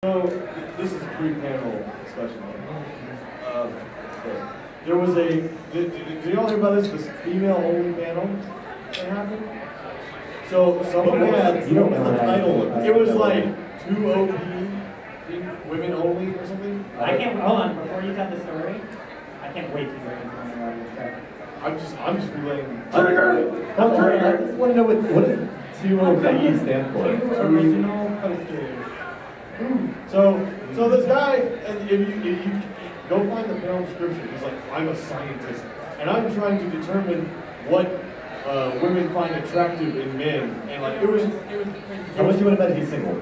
So, this is pre-panel discussion. There was a, did you all hear about this female-only panel that happened? So, someone had, you don't know the title. It was like 2 OP, women only or something? I can't, hold on, before you tell the story, I can't wait to hear it from your audience. I'm just relaying. Trigger! I just want to know what does 2 OP stand for? Original posters. So this guy, and if you go find the panel description, he's like, I'm a scientist, and I'm trying to determine what women find attractive in men, and like it was How much you would have bet he's single?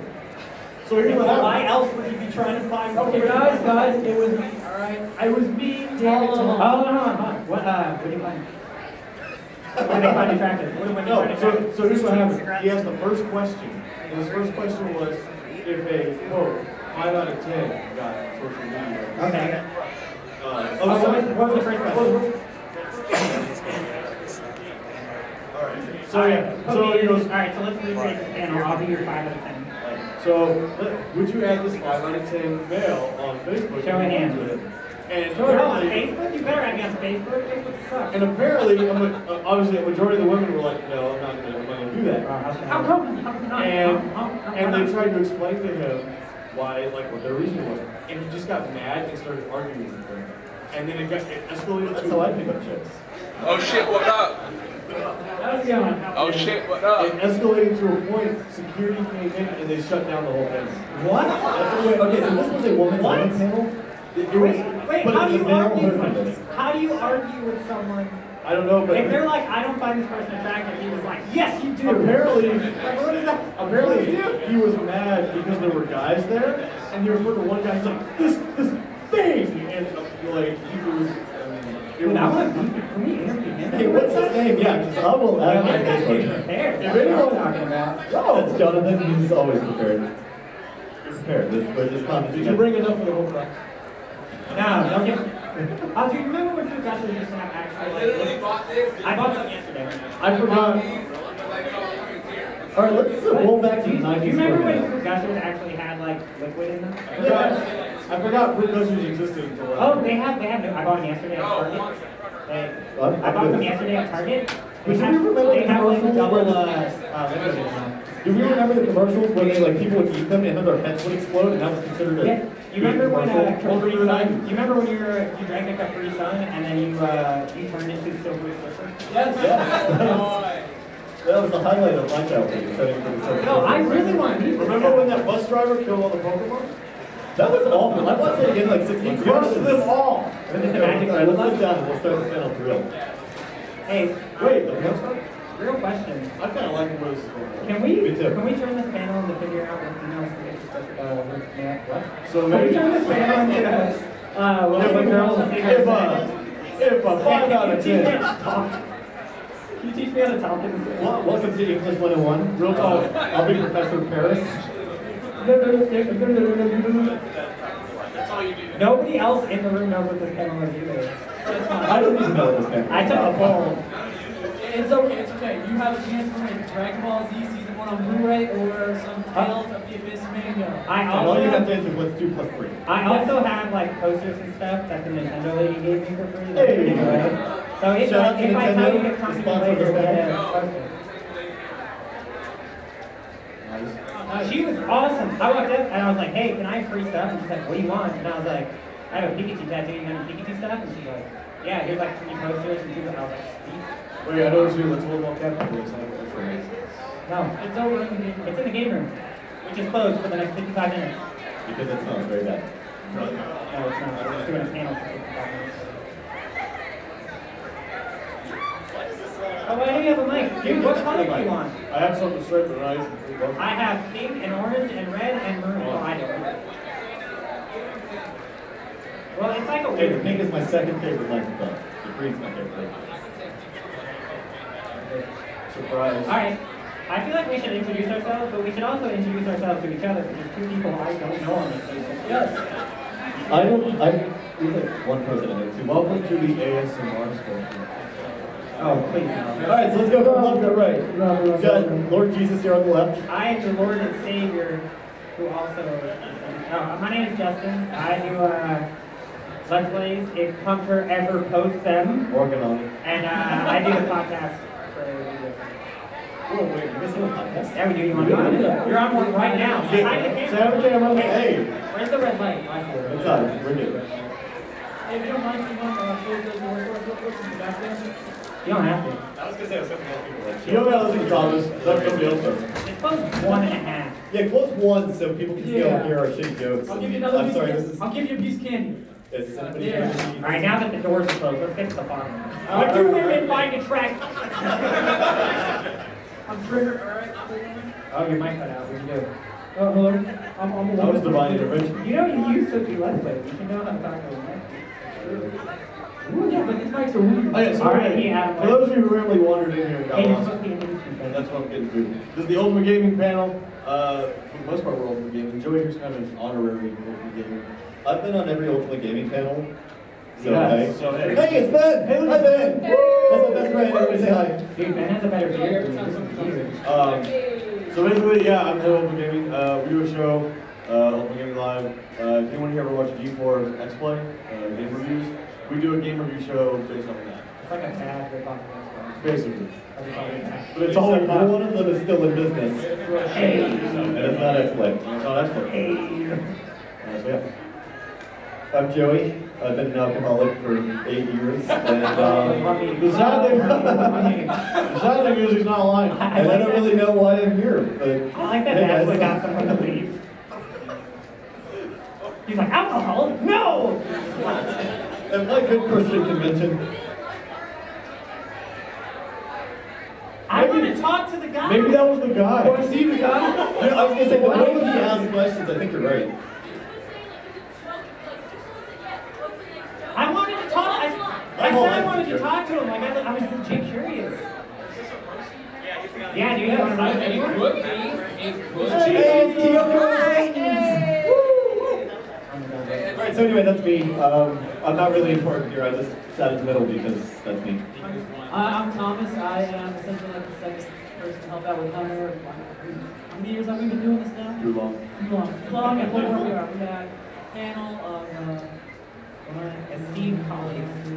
So here's what happened. Why else would you be trying to find? Okay, guys, it was me. All right, I was me. Damn it! Hold on. What do you find? What do they find attractive? So here's what happened. He asked the first question, and his first question was, if a quote 5 out of 10 got social media. Okay. What was the first question? Alright. So he goes. Alright, so let's recreate this panel. I'll be your 5 out of 10. So would you add this 5 out of 10 male on Facebook? Show of hands. And show it on Facebook? You better add me on Facebook. Facebook sucks. And apparently, obviously, a majority of the women were like, no, I'm not going to do that. How come? And they tried to explain to him why, like, what their reason was. And he just got mad and started arguing with them. And then it escalated. That's how I pick up chicks. Oh shit, what up? How's it going? Oh shit, what up? It escalated to a point, security came in and they shut down the whole thing. What? Okay, so this was a woman's panel? Wait, how do you argue with someone? I don't know, but if they're like, I don't find this person attractive, he was like, yes, you do. Apparently, like, what is that? Apparently, he was mad because there were guys there, and he referred to one guy. He's like, this thing, and like he was. Dude, I want to meet him. Can we interview him? Hey, what's his name? Yeah, because I will add my Facebook. If anyone talking about, that's Jonathan. He's always prepared. Prepared. This conversation. Did you bring enough for the whole class? No, don't get. Do you remember when Fugashi used to have actually? I literally bought this. I bought some yesterday. I forgot. All right, let's roll back to the 90s. Do you remember when Fugashi actually had like liquid in them? I forgot Fugashi existed until. Oh, they have. I bought them yesterday at Target. I bought them yesterday at Target. They have like double liquid in them. Do we remember the commercials when they people would eat them and their heads would explode, and that was considered a You remember when Capri Sun? You remember when you drank a Capri Sun and then you turned into silver surfer? Yes. That was the highlight of my childhood. No, I really want to meet. Remember when that bus driver killed all the Pokemon? That was awful. I watched it again like 6 months ago. Crushed them all. Alright, let's sit down and we'll start the panel drill. Hey, wait, real question. I kind of like the most. Can we turn this panel into figure out what females what? So maybe turn this panel into what girls if a 5 out of 10. Can you teach me how to talk in this panel? Welcome to English 101. Real talk. I'll be Professor Paris. Nobody else in the room knows what this panel is either. I don't even know what this panel is. I took a poll. It's okay. You have a chance to win Dragon Ball Z Season 1 on Blu-ray or some Tales of the Abyss manga. All you have to answer is what's 2 plus 3. I also have like posters and stuff that the Nintendo lady gave me for free. Hey. So if I tell you to come to later, get a poster. She was awesome. I walked up and I was like, hey, can I have free stuff? And she's like, what do you want? And I was like, I have a Pikachu tattoo. You got any Pikachu stuff? And she's like, yeah, here's like 3 posters and 2. And I was like, sweet. Wait, I know it's you. Let's hold on camera, please. No, it's over in the game room. It's in the game room, which is closed for the next 55 minutes. Because it smells very bad. No, it's not. We're just doing a panel for 55 minutes. Oh, why do you have a mic? Dude, what color do you want? I have something straight but nice. I have pink and orange and red and maroon. Oh, I don't. Well, it's like a Hey, weird. the pink is my second favorite microphone. The green's my favorite. Surprise. Alright. I feel like we should introduce ourselves, but we should also introduce ourselves to each other because there's 2 people I don't know on this place. Yes. We've like one person in it too. Welcome to the ASMR special. Oh, please no. Alright, so let's go from left to right. We've got Lord Jesus here on the left. I am the Lord and Savior who also. My name is Justin. I do Let's Plays if Punker ever posts them. Working on it. And I do the podcast for Oh, wait, you guys have a podcast? Yeah, we do. You want to be on it? You're on one right now. Say hi to the camera. Hey. Where's the red light? What's up? We're good. Hey, if you don't mind, you want to what's in the back there? You don't have to. I was gonna say I was something else people like. You don't gotta listen to Thomas. Let somebody else know. It's close 1.5. Yeah, close one so people can still hear our shitty jokes. I'll give you another I'm piece sorry, of this is. I'll give you a piece of candy. Is somebody Yeah. Alright, now that the doors are closed, let's get to the farm. What do women find attractive? I'm triggered, alright? Oh, your mic cut out. What do you do? Oh, hello. I'm That was divine intervention. You know you used to do Let's Plays. You should know how to talk to a mic. Ooh, yeah, but these mics are weird. Oh, yeah, so Alright, yeah. for those of you who randomly wandered in here and got Hey, you're lost, supposed to be an industry and fan. that's what I'm getting to. This is the Ultima Gaming panel. For the most part, we're Ultima Gaming. Joey here's kind of an honorary Ultima Gaming. I've been on every Ultima Gaming panel. So, Yeah, hey. so, hey. Hey, it's Ben! Hey, hi, Ben! That's my best friend. Everybody say hi. Dude, Ben has a better beard than you. So basically, yeah, I'm the Ultima Gaming. We do a show, Ultima Gaming Live. If anyone here ever watched G4 X Play, game reviews, we do a game review show based on that. It's like a bad rip-off of Basically. Xbox. But it's all Except one of them is still in business. Hey. And it's not X-Play. It's not X Play. Hey. So yeah. I'm Joey. I've been an alcoholic for 8 years. And, The sad thing is he's not lying. and I don't really know why I'm here. But I like that hey, that's what guys. got someone to leave. He's like, alcohol? No! At my good Christian convention. I want to talk to the guy. Maybe that was the guy. Want to see the guy? Yeah, I was going to say, the way he asks questions, I think you're right. I wanted to talk. I said I wanted to talk to him. Like I was legit curious. Yeah, dude, you want to run it? Alright, so anyway, that's me. I'm not really important here. I just sat in the middle because that's me. I'm Thomas. I am essentially like the second person to help out with Hunter. How many years have we been doing this now? Too long. Too long. And look where we are. We had a panel of Esteemed colleagues.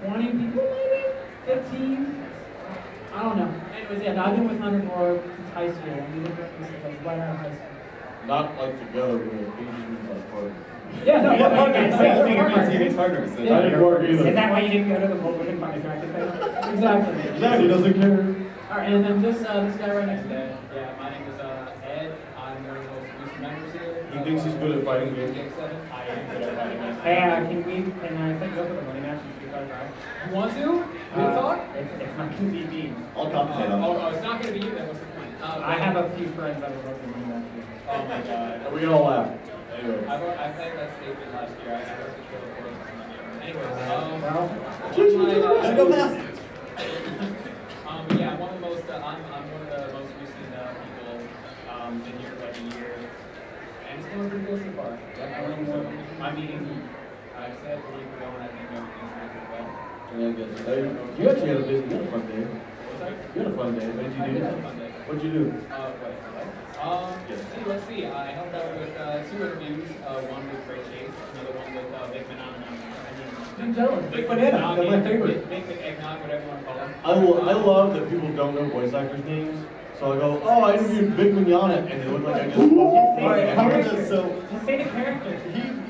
20 people, maybe 15. I don't know. Anyways, yeah, no, I've been with Hunter since high school. We've been doing this since like right out of high school. Not like together, but we just mean like partners. Yeah, no, Yeah, partners. yeah, Yeah, yeah, partners. He's partners. I didn't work either. Is that why you didn't go to the World Women Find Attractive thing? Exactly. Exactly, doesn't care. Alright, and then this guy right next to me. Yeah, my name is Ed. I'm one of the most recent members here. He thinks he's good at fighting games. I am good at fighting games. Hey, can I set you up with a money match in Street Fighter V? You want to? Real talk? It's not going to be me. I'll compensate on Oh, that. it's not going to be you then. What's the point? I have a few friends that would love to money match you. Oh my god. And we can all laugh. Anyway. I played that statement last year. I wrote the show for us. Anyways, Well, Gotta go fast. but yeah, I'm one of the most recent people. Been here for like a year, and it's going pretty good so far. My meeting, I said a week ago, and I think everything's going pretty well. You actually had a fun day. What's that? You had a fun day. What did I you did do? have a fun day. What'd you do? Let's see. I helped out with 2 interviews. One with Ray Chase, another one with Big Banana. I'm jealous. Big Banana, that's my favorite. Big Eggnog, whatever you want to call him. I love that people don't know voice actors' names. So I go, oh, I interviewed Big Manana, and they look like I just. Alright, how about this? So, Just say the character.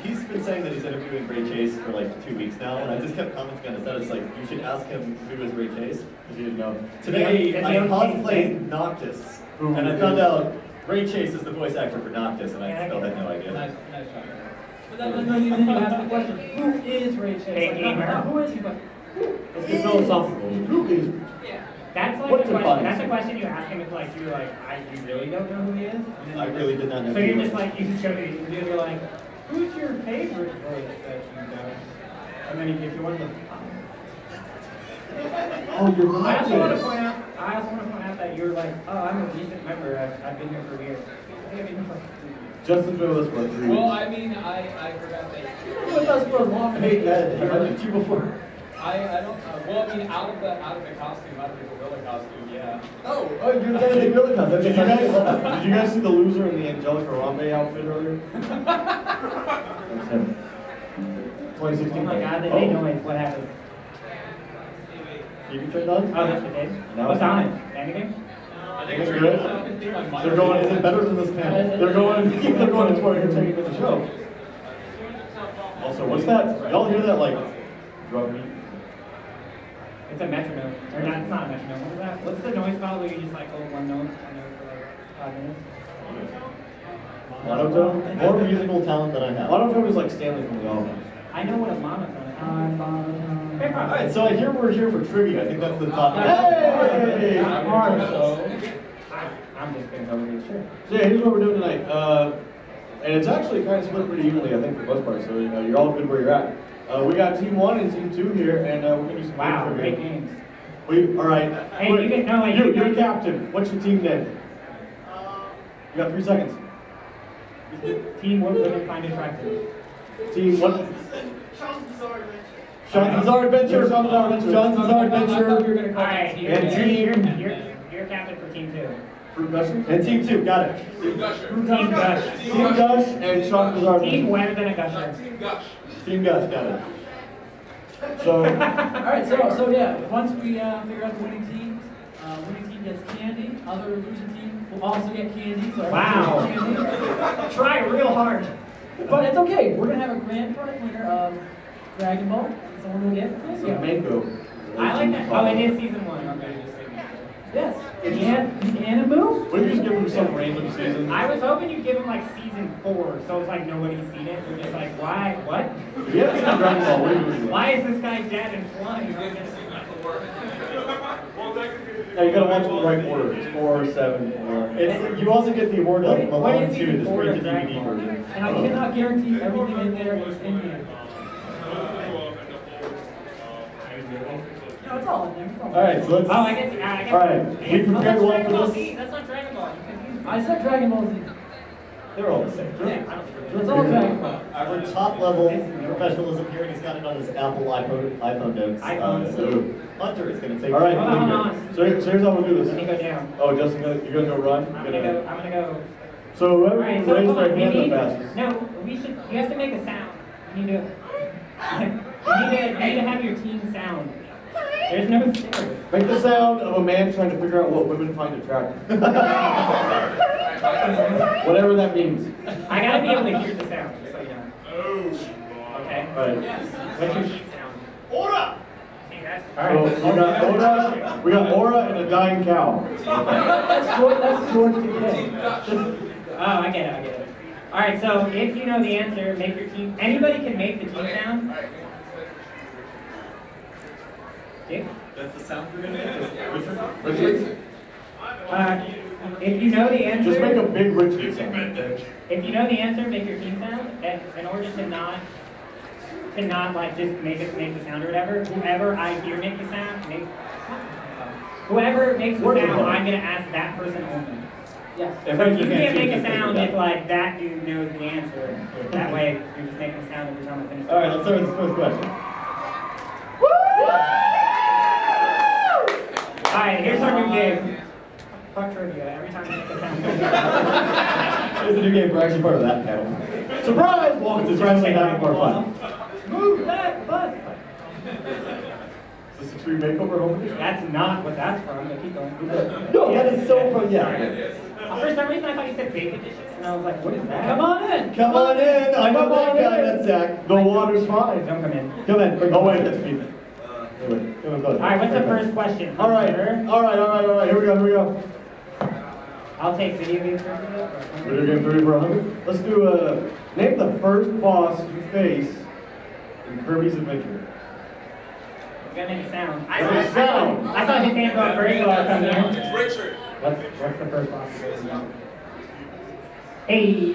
he's been saying that he's interviewing Ray Chase for like 2 weeks now, and I just kept commenting on his set. It's like, you should ask him who is Ray Chase, because he didn't know. Today, I cosplayed Noctis, and I found out Ray Chase is the voice actor for Noctis, and I still had no idea. Nice shot. But then you ask the question, who is Ray Chase? Hey, Like, gamer. who is he? But Let's get philosophical. Who is? That's like What's the the question. fun? That's a question you ask him if like you really don't know who he is. I really did not know. So who you're he just was. like you just go to the interview and you're like, who's your favorite voice that you know? And then he gives you one of the. Oh, you're I right. also want to point out. I also want to point out that you're like, oh, I'm a recent member. I've been here for years. I think I've been here for like 3 years. Justin's been with us for like 3 weeks. Well, I mean, I forgot that. with us for a long Hey, Ed, have I met you before? I don't. Well, I mean, out of the costume, out of the gorilla costume, yeah. Oh, you're the guy in the gorilla costume. Did you guys see the loser in the Angelica Rambe outfit earlier? That's him. 2016. Oh my god, they made noise. What happened? TV turned on? Oh, that's the case. No. What's on it? Anything? I think It's it's good. They're going, is it better than this panel? They're going into what you're taking for the show. Also, what's that? Y'all hear that like drum beat? It's a metronome. Or not, it's not a metronome. What is that? What's the noise called where you just like hold one note for like 5 minutes? Monotone? More musical talent than I have. Monotone is like Stanley from the album. I know what a monotone is. Alright, so I hear we're here for trivia. I think that's the topic. Hey! I'm just gonna go with this shirt. So yeah, here's what we're doing tonight. And it's actually kind of split pretty evenly, I think, for the most part. So you're all good where you're at. We got Team 1 and Team 2 here, and we're gonna do some Wow, game great trivia. games. All right. Hey, you can no, like, You're captain. What's your team name? You got 3 seconds. Team what women find attractive. Team what? Sean's Bizarre Adventure. Sean's Bizarre I thought you Adventure. were gonna call Alright, it you're captain for team 2. Fruit Gushers? And Team 2, got it. Team Gusher. Team Gush. Team Gush and Sean Bizarre. Team wetter than a gusher. Team Gush. Team Gus, got it. So, Alright, so yeah, once we figure out the winning team gets candy. Other losing team will also get candy. So Wow. everyone gets candy. Try real hard. But it's okay. We're gonna have a grand prize winner of Dragon Ball. Someone will get candy. so mango. I like that. Oh, it is season 1. Yes. Animu? What if you just give them some random season? I was hoping you'd give him like season 4, so it's like nobody's seen it. We're just like, why? What? If you haven't seen Dragon Ball, what are you doing? Why is this guy dead and flying? Yeah, you gotta watch in the right order. It's 4, 7, 4. It's, you also get the award of What Milan is 2, season the 4 straight of to Dragon DVD Ball? version. And I cannot guarantee everything in there is in here. No, it's all in there. It's all in there. Alright, so let's. Oh, I guess. Alright, we Oh, prepared that's one Dragon Ball for Z. this. That's not Dragon Ball. You confused me. I said Dragon Ball Z. They're all the same. Yeah, I don't think It's all Dragon Ball. Our top level professionalism here, and he's got it on his Apple iPhone notes. iPhone. So Hunter is going to take All right. Hold on. So here's how we'll do Let me this. go down. Oh, Justin, you're gonna go run? I'm gonna go. So whoever Alright, can so raise hold their on. hand the fastest. No, we should. You have to make a sound. You need to. You need to have your team sound. There's no stairs. Make the sound of a man trying to figure out what women find attractive. Whatever that means. I gotta be able to hear the sound, just so you know. Okay? Right. What's your team sound? Aura! See, that's. So we got Aura, we got Aura and a dying cow. That's George Team Takei. Gush. Oh, I get it. Alright, so if you know the answer, make your team. Anybody can make the team sound. Dick? That's the sound we're going to make. Richard? If you know the answer. Just make a big Richard sound. If you know the answer, make your team sound. And in order to not like just make the sound or whatever, whoever I hear make the sound, whoever makes the sound, I'm gonna ask that person only. Yes. So you can't make a sound if like that dude knows the answer. That way you're just making a sound every time I finish. Alright, let's start with the first question. Alright, here's our new game. Fuck trivia. Every time you make a sound. It's a new game, we're actually part of that panel. Surprise! Welcome to Wrestling Having More Fun. Move that butt. Is this a tree makeover home? That's not what that's from, but keep going. No, that is so from, yeah. For some reason I thought you said bacon dishes, and I was like, what is that? Come on in. Come on in, I know that guy, that's Zach. The water's fine. Don't come in. Come in. Oh wait, that's me. Anyway, come on, go. Alright, what's the first question? Alright, here we go. I'll take video game trivia. Video game 30 for 100. Let's do name the first boss you face in Kirby's Adventure. You gotta make a sound. Make a sound. I saw his hand go up first, so I'll come here. It's Richard. What's the first boss? Hey,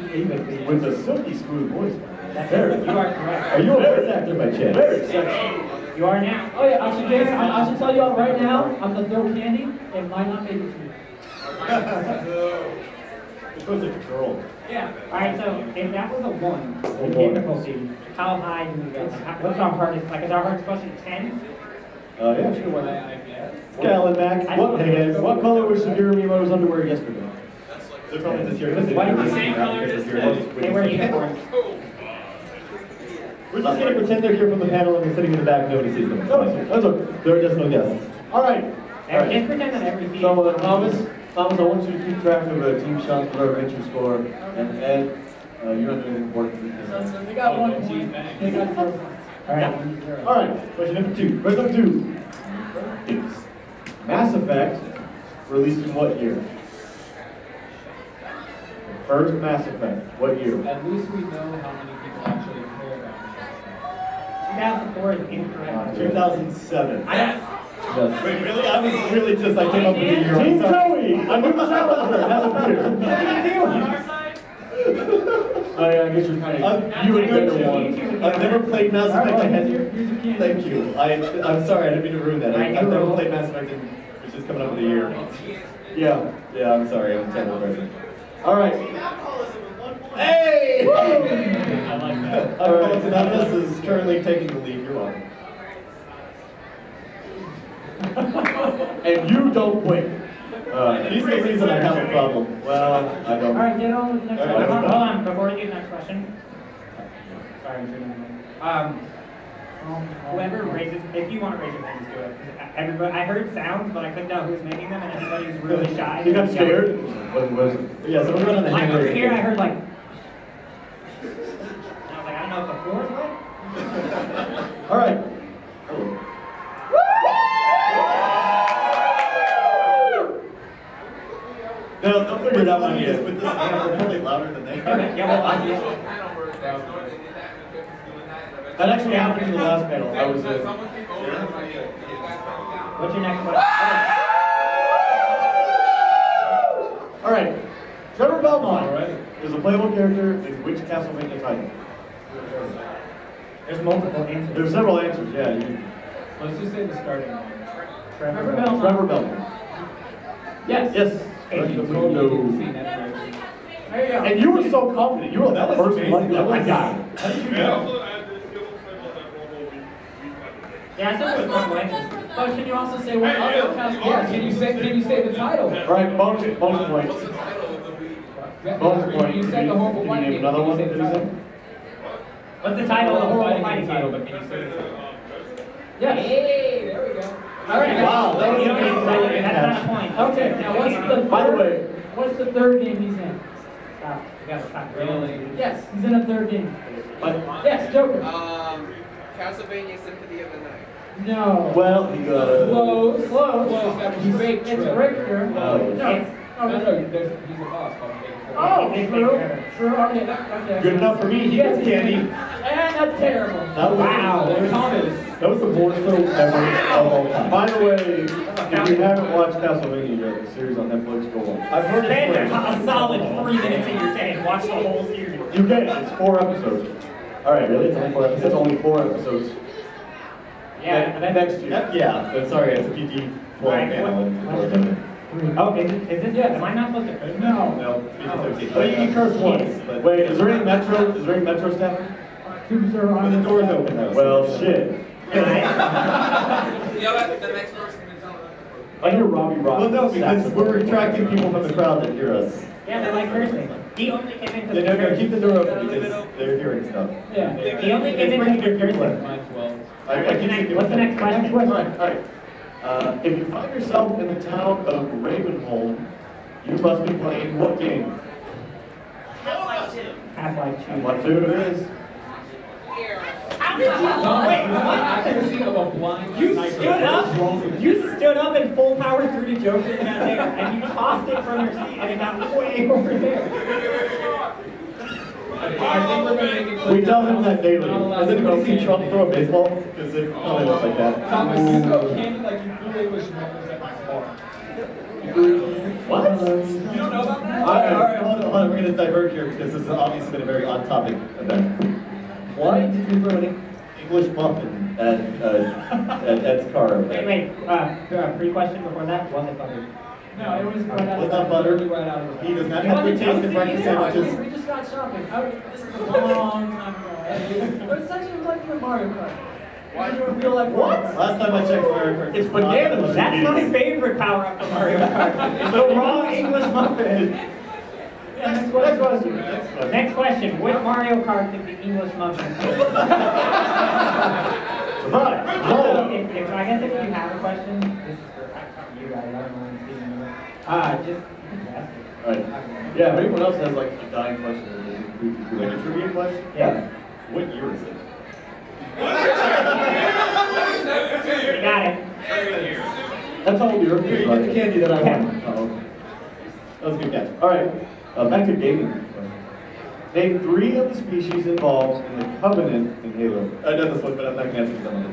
With a silky smooth voice. that's Very. it. You are correct. Are you a voice actor by chance? Very sexy. You are now. Oh yeah, I should tell you all right now, I'm the throw candy. It might not make it to you. It was a girl. Yeah. Alright, so if that was a 1 in difficulty, how high do we go? What's our hardest? Like, is our hardest question 10? Yeah, sure, why not? I guess. Scale it back. What color was Shigeru Miyamoto's underwear yesterday? They're probably this year because Why they do were the same color color this as year. They wear uniforms. We're just gonna pretend they're here from the panel and they're sitting in the back. Nobody sees them. That's okay. There are just no guests. All right. Just pretend that every feed. So, Thomas, I want you to keep track of team shots for our venture score. And Ed, you're not doing anything important. So they got 1 point. They got 0 points. All right. All right, question number 2. Question number 2 is Mass Effect released in what year? The first Mass Effect, what year? At least we know how many people actually care about 2004 is incorrect. 2007. Yes. Wait, really? I was really just, I came up with a year. Team I'm sorry. Joey, a new challenger has appeared. I guess you're kind of, you and Bender won. I've never played Mass Effect. I had Here's your candy. Thank you. I'm sorry, I didn't mean to ruin that. I've never played Mass Effect and it's just coming up with a year. Yeah. Yeah, I'm sorry. I'm a terrible person. All right. Hey! I like that. All right, so now this is currently taking the lead. You're welcome. And you don't quit. He's the reason I have a problem. Well, I don't. All right, get on with the next All one. right. Hold on, before we do the next question. Sorry, I'm doing that. Whoever raises, if you want to raise your hand, just do it. Everybody, I heard sounds, but I couldn't tell who was making them, and everybody's really shy. You got scared? What was it? Yeah, so we're going on the hand Like raising. here, I heard like. And I was like, I don't know if the floor is wet. All right. They'll figure it out when he is with this hand. We're probably louder than they are. Okay, yeah, well, That actually happened in the last panel. I was what's your next question? All right. Trevor Belmont is a playable character in which Castlevania title? There's multiple answers. There's several answers, yeah. Let's just say the starting one. Trevor Belmont. Trevor Belmont. Yes. Yes. Hey, You Correct. told me you No. could see Netflix. There you go. And you were so confident. You were the first one. I got it. How did you know? Yeah, I said there was multiple answers. But can you also say what other cast? Yeah, can you say the title? All right, bonus points. Bonus point. You said the horrible Can you fighting name game. another Can one? you say Did the you say? title? What's the title of the horrible fighting fighting title, game? but can you say the title? Yes. Hey, there we go. All right. Wow, that was You a don't good need to- that's not a point. Okay. Now what's the By the way, what's the third game he's in? Stop. You gotta stop. Really? Yes, he's in a third game. but, Yes, Joker. Castlevania Symphony of the Night. No. well, he Close. Close. That was fake It's Trevor. Richter. No. No. No, he's a boss called Fake Trevor. Oh, Big true. Trevor. True. Okay. good enough for me. He gets candy. And that's terrible. That was Wow. Thomas. That was the worst film ever of all time. By the way, if you haven't watched Castlevania yet, the series on Netflix, go on. I've heard Spend it's great. a solid 3 minutes of your day and watch the whole series. You can. It's 4 episodes. All right, really? It's only 4 episodes. It's only 4 episodes. Yeah, Next year. Yeah, but sorry, it's a PG-12 panel. Oh, is this? Yes. Am I not supposed to? No. No, PG-13. Well, you can curse once. But- Wait, is there any Metro? Is there any Metro staff? But the door's open though. Well, shit. Can I? Yeah, but the next person can tell them. I hear Robbie Rock. Well, no, because we're retracting people from the crowd that hear us. Yeah, they're like cursing. He only came into Yeah, the no, church. keep the door open because they're hearing stuff. Yeah. He only came into the cursing. Mine 12. What's the next question? All right. If you find yourself in the town of Ravenholm, you must be playing what game? Half-Life 2. What 2 it is? Wait, what? Accuracy of a blind You sniper. stood up. You stood up and full power through the Joker and got there, and you tossed it from your seat, and it got way over there. I think we're gonna make it clear. We tell him that daily. Has anybody seen Trump throw a baseball? Because it probably looks like that. Thomas, you throw candy like you threw English numbers at my bar. What? You don't know about that? Alright, hold on. We're going to divert here because this has obviously been a very on-topic event. Why did you throw an English muffin at Ed's car over there? Wait, pre-question before that, was it buttered? No, it was right out Was of not buttered? Right out of the He does not have good taste in breakfast sandwiches. We just got shopping. This is a long time ago. But it's actually like the Mario Kart. Real life What? Last time I checked Mario Kart. It's bananas. That's my favorite power-up from Mario Kart. The raw English muffin. Yeah, next Next question. question. Next question. What Mario Kart did the English muffin? Right. I guess if you have a question, this is for you guys. I don't mind seeing it. Just ask it. Alright. Yeah, if anyone else has like a dying question, like a trivia question? Yeah. What year is it? You got it. That's how old you're. Here, you get the candy that I want. Oh, that was a good catch. Alright, back to gaming. Name 3 of the species involved in the Covenant in Halo. I know this one, but I'm not going to answer some of it.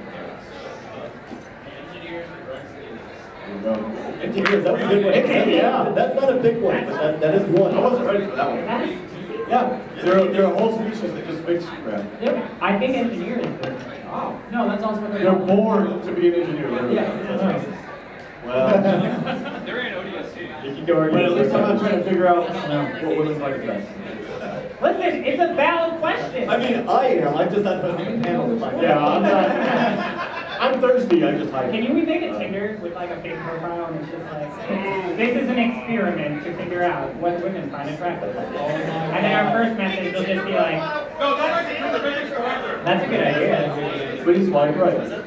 Engineers, that's a good one. Yeah, that's not a big one, but that is one. I wasn't ready for that one. Yeah, they're a whole species that just fix crap. Yep. I think engineers are. Oh. No, that's also what They're born to be an engineer. Literally. Yeah. Well, They're in ODST. You can go but at least I'm not trying to figure out what women's like best. Listen, it's a valid question. I mean, I am. I just not hosting a panel to find Yeah, out. I'm not. I'm thirsty. I just hide. Can you make a Tinder with like a fake profile and it's just like, this is an experiment to figure out what women find attractive. And then our first message will just be like, No, don't make it the picture after. that's a good idea. Please swipe right.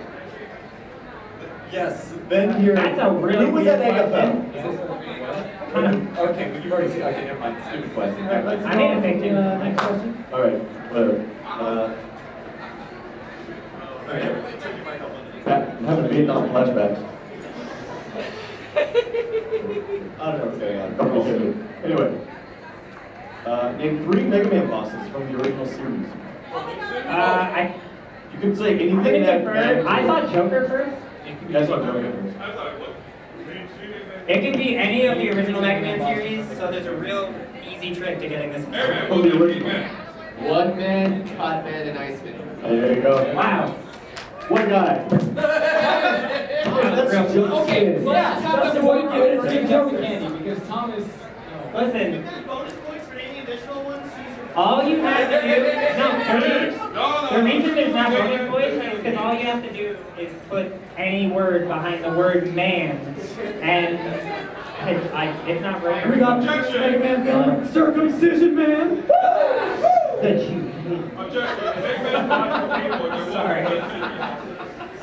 Yes, then here. That's a really Who was at weird AFL? Okay, but you've already seen. Okay, never mind. Stupid question. Alright, let's I made a go fake to Tinder. next question. All right, whatever. I'm having a Vietnam flashback. I don't know what's going on. Okay. Anyway, name 3 Mega Man bosses from the original series. You can say anything I'm gonna in that. defer. I thought Joker first. That's what I'm doing. I thought, what? It can be any of the original Mega Man series, so there's a real easy trick to getting this. From the original. One man, hot man, and Iceman. There you go. Wow. One guy. That's real. Okay, well, Yeah, let's have that's some what more we did. Joey candy because Thomas. Listen, Bonus points for any additional ones? all you have to do, No, the reason there's not bonus points is because all you have to do is put any word behind the word man, and it's not right. We got Mega Man villain, Circumcision Man. The Jew. Objection. Big man, watch people. Sorry.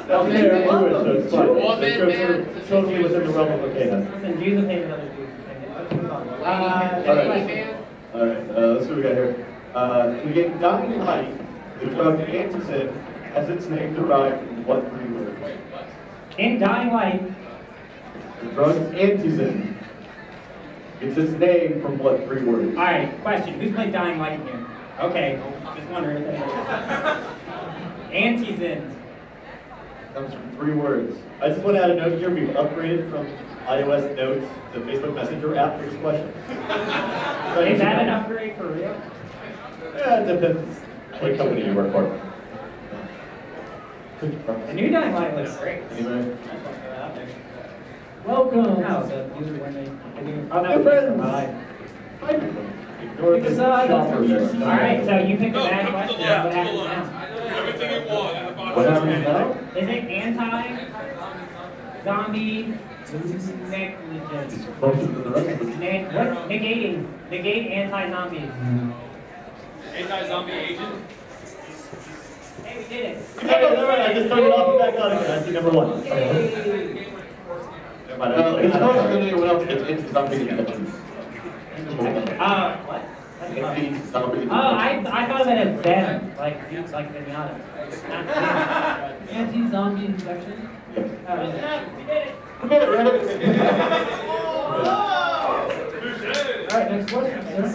That's Jewish, so it's fine. One man, It's man. totally within the realm of okay then. Listen, Jews will pay with other Jews. Let's move on. Alright. Alright, let's see what we got here. To get dying light, the drug antizin has its name derived from what 3 words? In Dying Light, The drug antizin gets its name from what 3 words? alright, question. Who's played Dying Light here? Okay, just wondering if anyone. Antizin. Comes from 3 words. I just want to add a note here. We've upgraded from iOS Notes to Facebook Messenger app for this question. Is that an upgrade for real? Yeah, it depends what company you work for. The new Dying Light looks great. Anyway. Welcome. No, the usually when they do. Oh no, Good friends. Hi. Ignore the Decide. shopper there. Alright, so you picked a bad question. What happens now? Everything you want in the bottom. What happens now? Is it anti-zombie negligence? Closer to the rest of it. What? Negating. Negate anti-zombies. Anti-zombie agent. Hey, we did it. Hey, never mind. I just turned it off and back on again. I see number 1. Never mind, It's closer than anyone else gets into something in the What? zombie. Oh, I thought of it as them, like Zenyatta. Not them. Anti-zombie infection. Yes. We did it. Alright, next question, sir.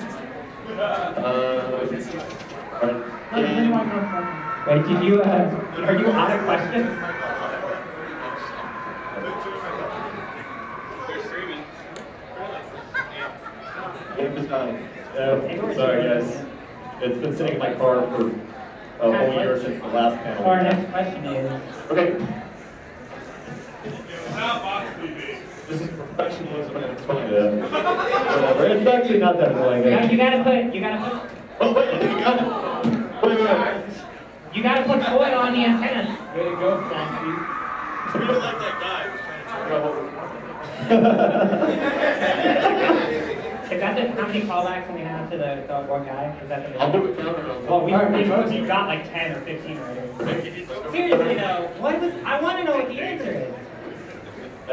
Wait, did you, are you out of questions? They're streaming. Game is dying. Sorry, guys. It's been sitting in my car for a whole year since the last panel. Our next question is, Okay. Now, Box TV. This is professionalism and it's fun. Yeah. Whatever. It's actually not that annoying. you gotta put, Oh, wait, you got it. Wait. you gotta put foil on the antennas. Way to go, Fonzie. Treat it like that guy who was trying to figure out what we're Is that the, how many callbacks we have to the one guy? Is that the I'll do it. No. Well, we got like 10 or 15 already. Seriously though, what was, I want to know what the answer is.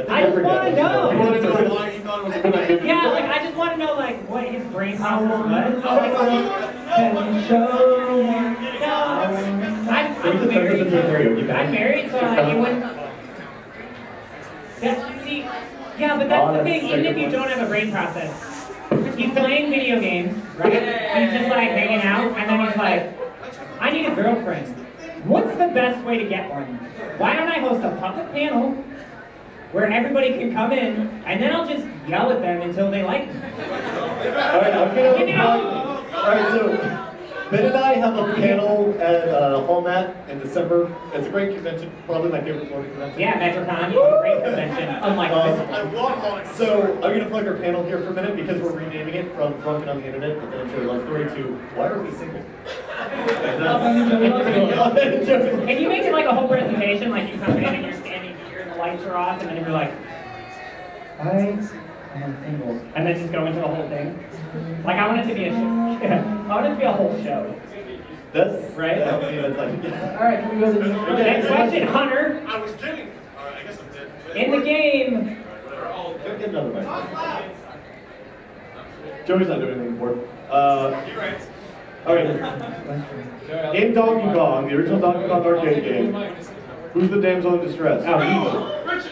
I just want to know. You want to know why you thought it was a good idea? Yeah, like I just want to know like what his brain process was. I'm married, so like, you wouldn't. See, yeah, but that's the thing. Even if you don't have a brain process, he's playing video games, right? He's just like hanging out, and then he's like, I need a girlfriend. What's the best way to get one? Why don't I host a public panel where everybody can come in, and then I'll just yell at them until they like me? Alright, so Ben and I have a panel at Hallmat in December. It's a great convention, probably my favorite Florida convention. Yeah, Metrocon, great convention, unlike this. So I'm going to plug our panel here for a minute because we're renaming it from Drunken on the Internet, but then Love Story to Why Are We Single? Can you make it like a whole presentation, like you come in and you're standing here and the lights are off, and then you're like, I am single, and then just go into the whole thing? Like I want it to be a show. I want it to be a whole show. That's right. That's like, Alright, can we go to the Next question, Hunter. I was kidding. Alright, I guess I'm dead. In the game. Get another mic. Joey's not doing anything important. You're right. Alright. In Donkey Kong, the original Donkey Kong arcade game, who's the damsel in distress? Richard.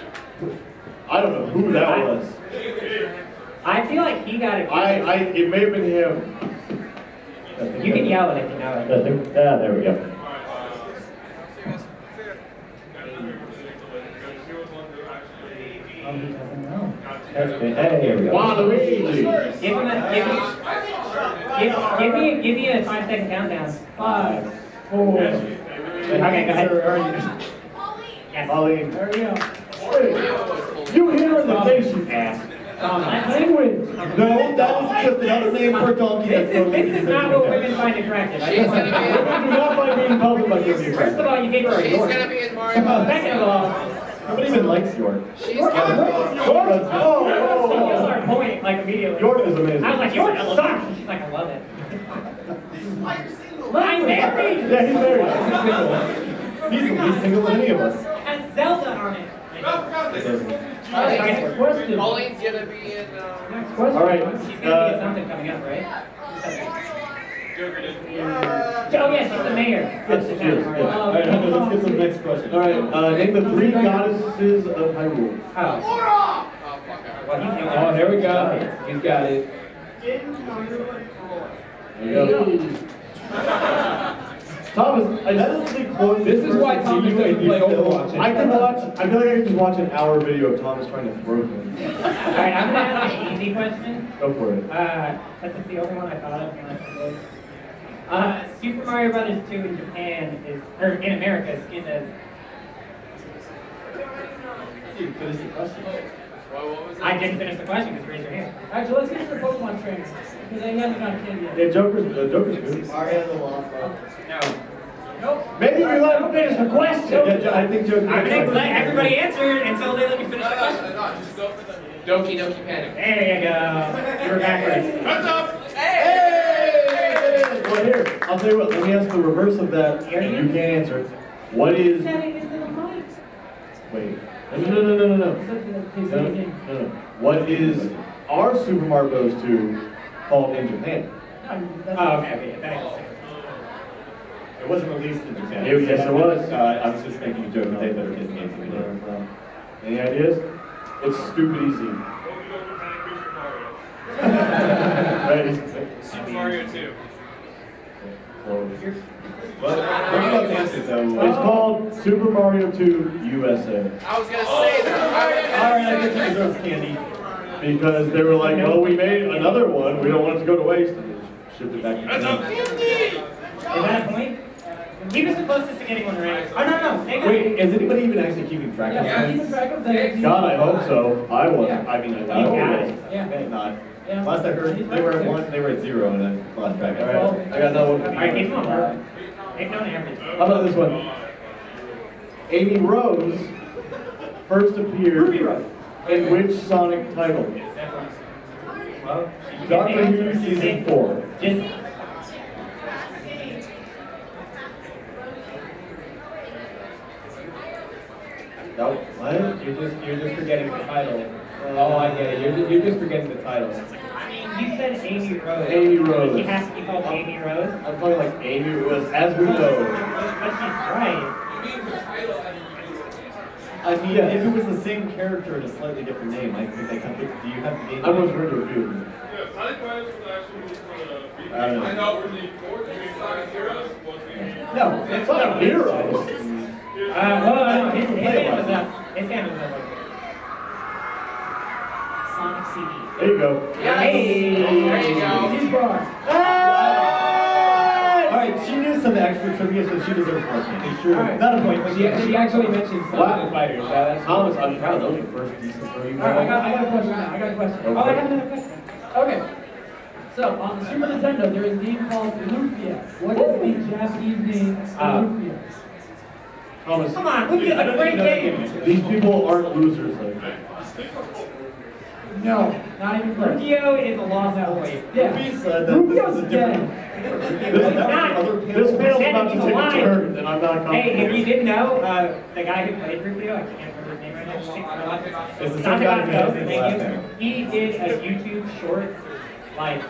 I don't know who that was. I feel like he got it. It may have been him. You can yell it if you know it. Yeah, there we go. Oh, he doesn't know. Hey, here we go. Waluigi. Give me a 5-second countdown. 5, 4. Okay, go ahead. Yes. Pauline. There we go. You hit her in the face, you ass. Penguin. No, that is just another name for a donkey. This is not what women find attractive. I just want to Do not find me in public by giving me First of all, you gave her a She's York. gonna be in Mario. Second of all, Nobody even likes York. She's York? gonna you start pointing like immediately. York is amazing. I was like, York sucks. And she's like, I love it. I'm married. Yeah, he's married. He's the least single of any of us. Has Zelda on it. Next question. Pauline's gonna be in. Next question. All right. She's gonna be at something coming up, right? Oh yes, she's the mayor. Yes, she is. All right, let's get to the next question. All right, name the 3 goddesses of Hyrule. Oh. Oh fuck! Well, he's the only Oh, one. there we go. He's got it. There you go. Thomas, that is the closest. This is why Thomas doesn't play Overwatch. I can watch. I feel like I can just watch an hour video of Thomas trying to throw things. Alright, I'm gonna ask an easy question. Go for it. That's the only one I thought of when I said this. Super Mario Brothers 2 in Japan is, or in America, is in the. You finish the question. What was it? I didn't finish the question because you raised your hand. Alright, so let's get to the Pokemon trainers. Because they haven't got a kid yet. Yeah, Joker's good. Mario the Lost Ark. No. Nope. Maybe we let him finish the question. Yeah, I think Joker. I'm gonna let everybody answer until they let me finish the question. Just go for the Doki Doki Panic. There you go. You were backwards. Hands up. Hey! Well, here, I'll tell you what. Let me ask the reverse of that, and you can answer it. What is? Said it into the mic. Wait. No. He said it again. No. What is our Super Mario Bros. 2 called in Japan? Oh, okay, thanks. It wasn't released in Japan. Yes, it was. I was just making a joke that they better kiss games than we did. Any ideas? It's stupid easy. Right? Super Mario 2. Well, it's called Super Mario 2 USA. I was gonna say that. Alright, I guess it deserves candy. Because they were like, well, we made another one, we don't want it to go to waste. And they just shipped it back to Hands up. Japan. Is that a point? He was the closest to getting one right. Oh, no. They got Wait, is anybody even actually keeping track of Yeah, this? keep track of that. God, I hope so. I was. Yeah. I mean, I You hope got it. it. Yeah. But not. Yeah. Last I heard, they were at 1, they were at 0, and I lost track. All right, I got another one. Alright, keep going, bro. They've known everything. How about this one? Amy Rose first appeared Ruby Rose. in which Sonic title? Well, Doctor Who Season 4. Just No, what? You're just forgetting the title. Oh, I get it. You're just forgetting the title. I mean, you said Amy Rose. Amy Rose. She has to be called Amy Rose. I'm talking like Amy Rose, as we know. But she's right. I mean, if it was the same character and a slightly different name, I think I can put, do you have the game? I was ready to review. Yeah, Sonic Riders was actually for the I don't know. I know originally fourth, you mean Sonic Heroes was the No, it's not Heroes. Well, his hand was up. His hand was up. Sonic CD. There you go. Hey! There you go. He's bars. Alright, she knew some extra trivia, so she deserves more points. Sure. Alright. Not a point, but She actually mentioned What? Sonic Fighters. That's Thomas, I'm proud. Those are first decent for you. Alright, I got a question now. I got a question. Okay. Oh, I have another question. Okay. So, on the Super Nintendo, there is a game called Lufia. What is the Japanese name of Lufia? Thomas, Come on, look at a great game. these people aren't losers. Like. No, not even close. Rufio is a lost boy. Yeah. Rufio said that this Rufio's is a dead. This panel's about to take a turn, and I'm not confident. Hey, if you didn't know, the guy who played Rufio, I can't remember his name right now. It's the Not same guy who Tabasco, has his thank last you. He did a YouTube short, like,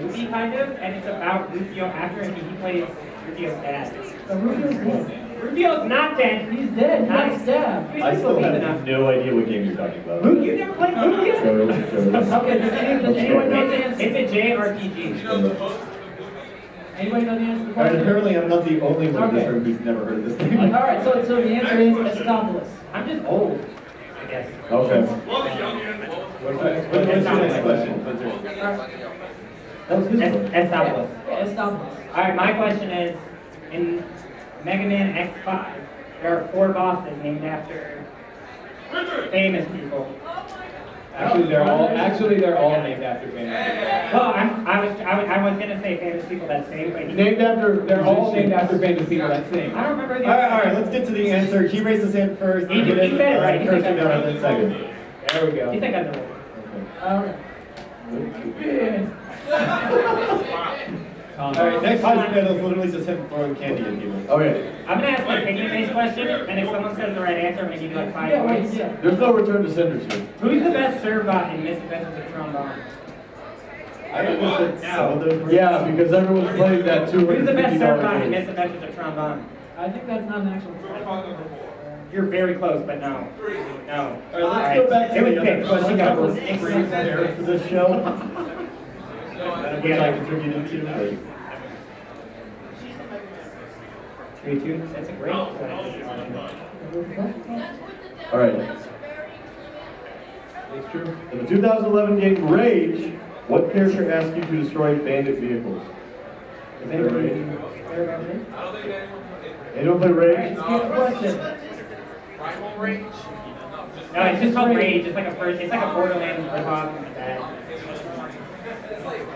movie kind of, and it's about Rufio after, and he plays Rufio's dad. So Rufio's dead. Rufio's not dead. He's dead. He got Nice. stabbed. I still believe have enough. no idea what game you're talking about. Who? You never played Rufio? Okay, does anyone know the answer? It's a JRPG. Anybody know the answer to the Alright, question? apparently I'm not the only one in this Okay. room who's never heard of this game. Alright, so the answer is Estopolis. I'm just old, I guess. Okay. Well, the young and old. What's your next question? That was his one. Estopolis. Yeah, Estopolis. Alright, my question is, in Mega Man X5, there are 4 bosses named after famous people. actually they're all named after famous. Well, I was gonna say famous people that sing, but Named after. They're all named after famous people that sing. I don't remember the Alright, let's get to the answer. He raised his hand first. He said it right. He said Kirsten that got right. it second. There we go. You think I know? Alright. Alright, next panel is literally just him throwing candy at people. Okay. I'm gonna ask an opinion-based question, and if someone says the right answer, I'm gonna give you like 5 Yeah, points. wait, yeah. There's no return to senders here. Who's the best Servbot in Misadventures of Trombone? I understood some of those. Yeah, because everyone's playing that Who's the best $250 Servbot in game. Misadventures of Trombone? I think that's not an actual You're very close, but no. No. Alright, let's go back to It was the other 6. Well, she got couple 6. prepared for this show. Which I contributed to. 3-2. That's a great question. All right. It's true. In the 2011 game Rage, what character asked you to destroy bandit vehicles? Is there Rage? Anyone play Rage? Good question. Primal Rage? No, it's just called Rage. It's like a Borderlands ripoff of that.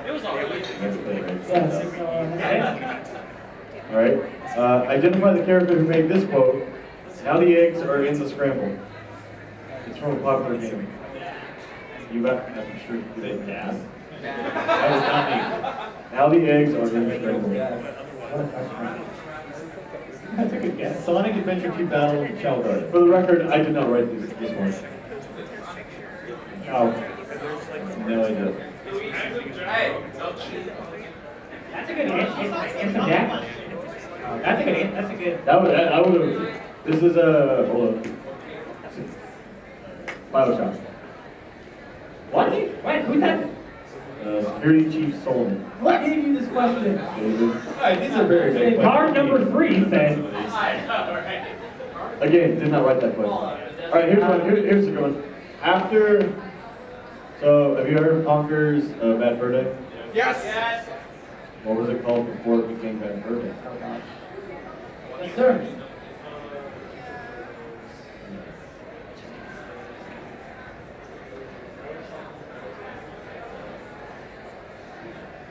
It was alright. Never played Rage. Yes. All right. Identify the character who made this quote. Now the eggs are in the scramble. It's from a popular game. You got, I'm sure you did gas. That was not me. Now the eggs are in the scramble. That's a good guess. Sonic Adventure 2 Battle of Shell Guard. For the record, I did not write this one. Oh. No idea. Hey, no cheat. That's a good answer. It's some Jack. That's a good answer. That's a good. That would, I would have. This is a. Hold on. Bioshock. What? What? Who's that? Security Chief Solomon. What gave you this question? Alright, these are very big questions. Card number 3 says. Again, did not write that question. All right, here's one. Here's the good one. After. So, have you heard of Conker's Bad Fur Day? Yes! What was it called before it became Bad Fur Day? Yes, sir.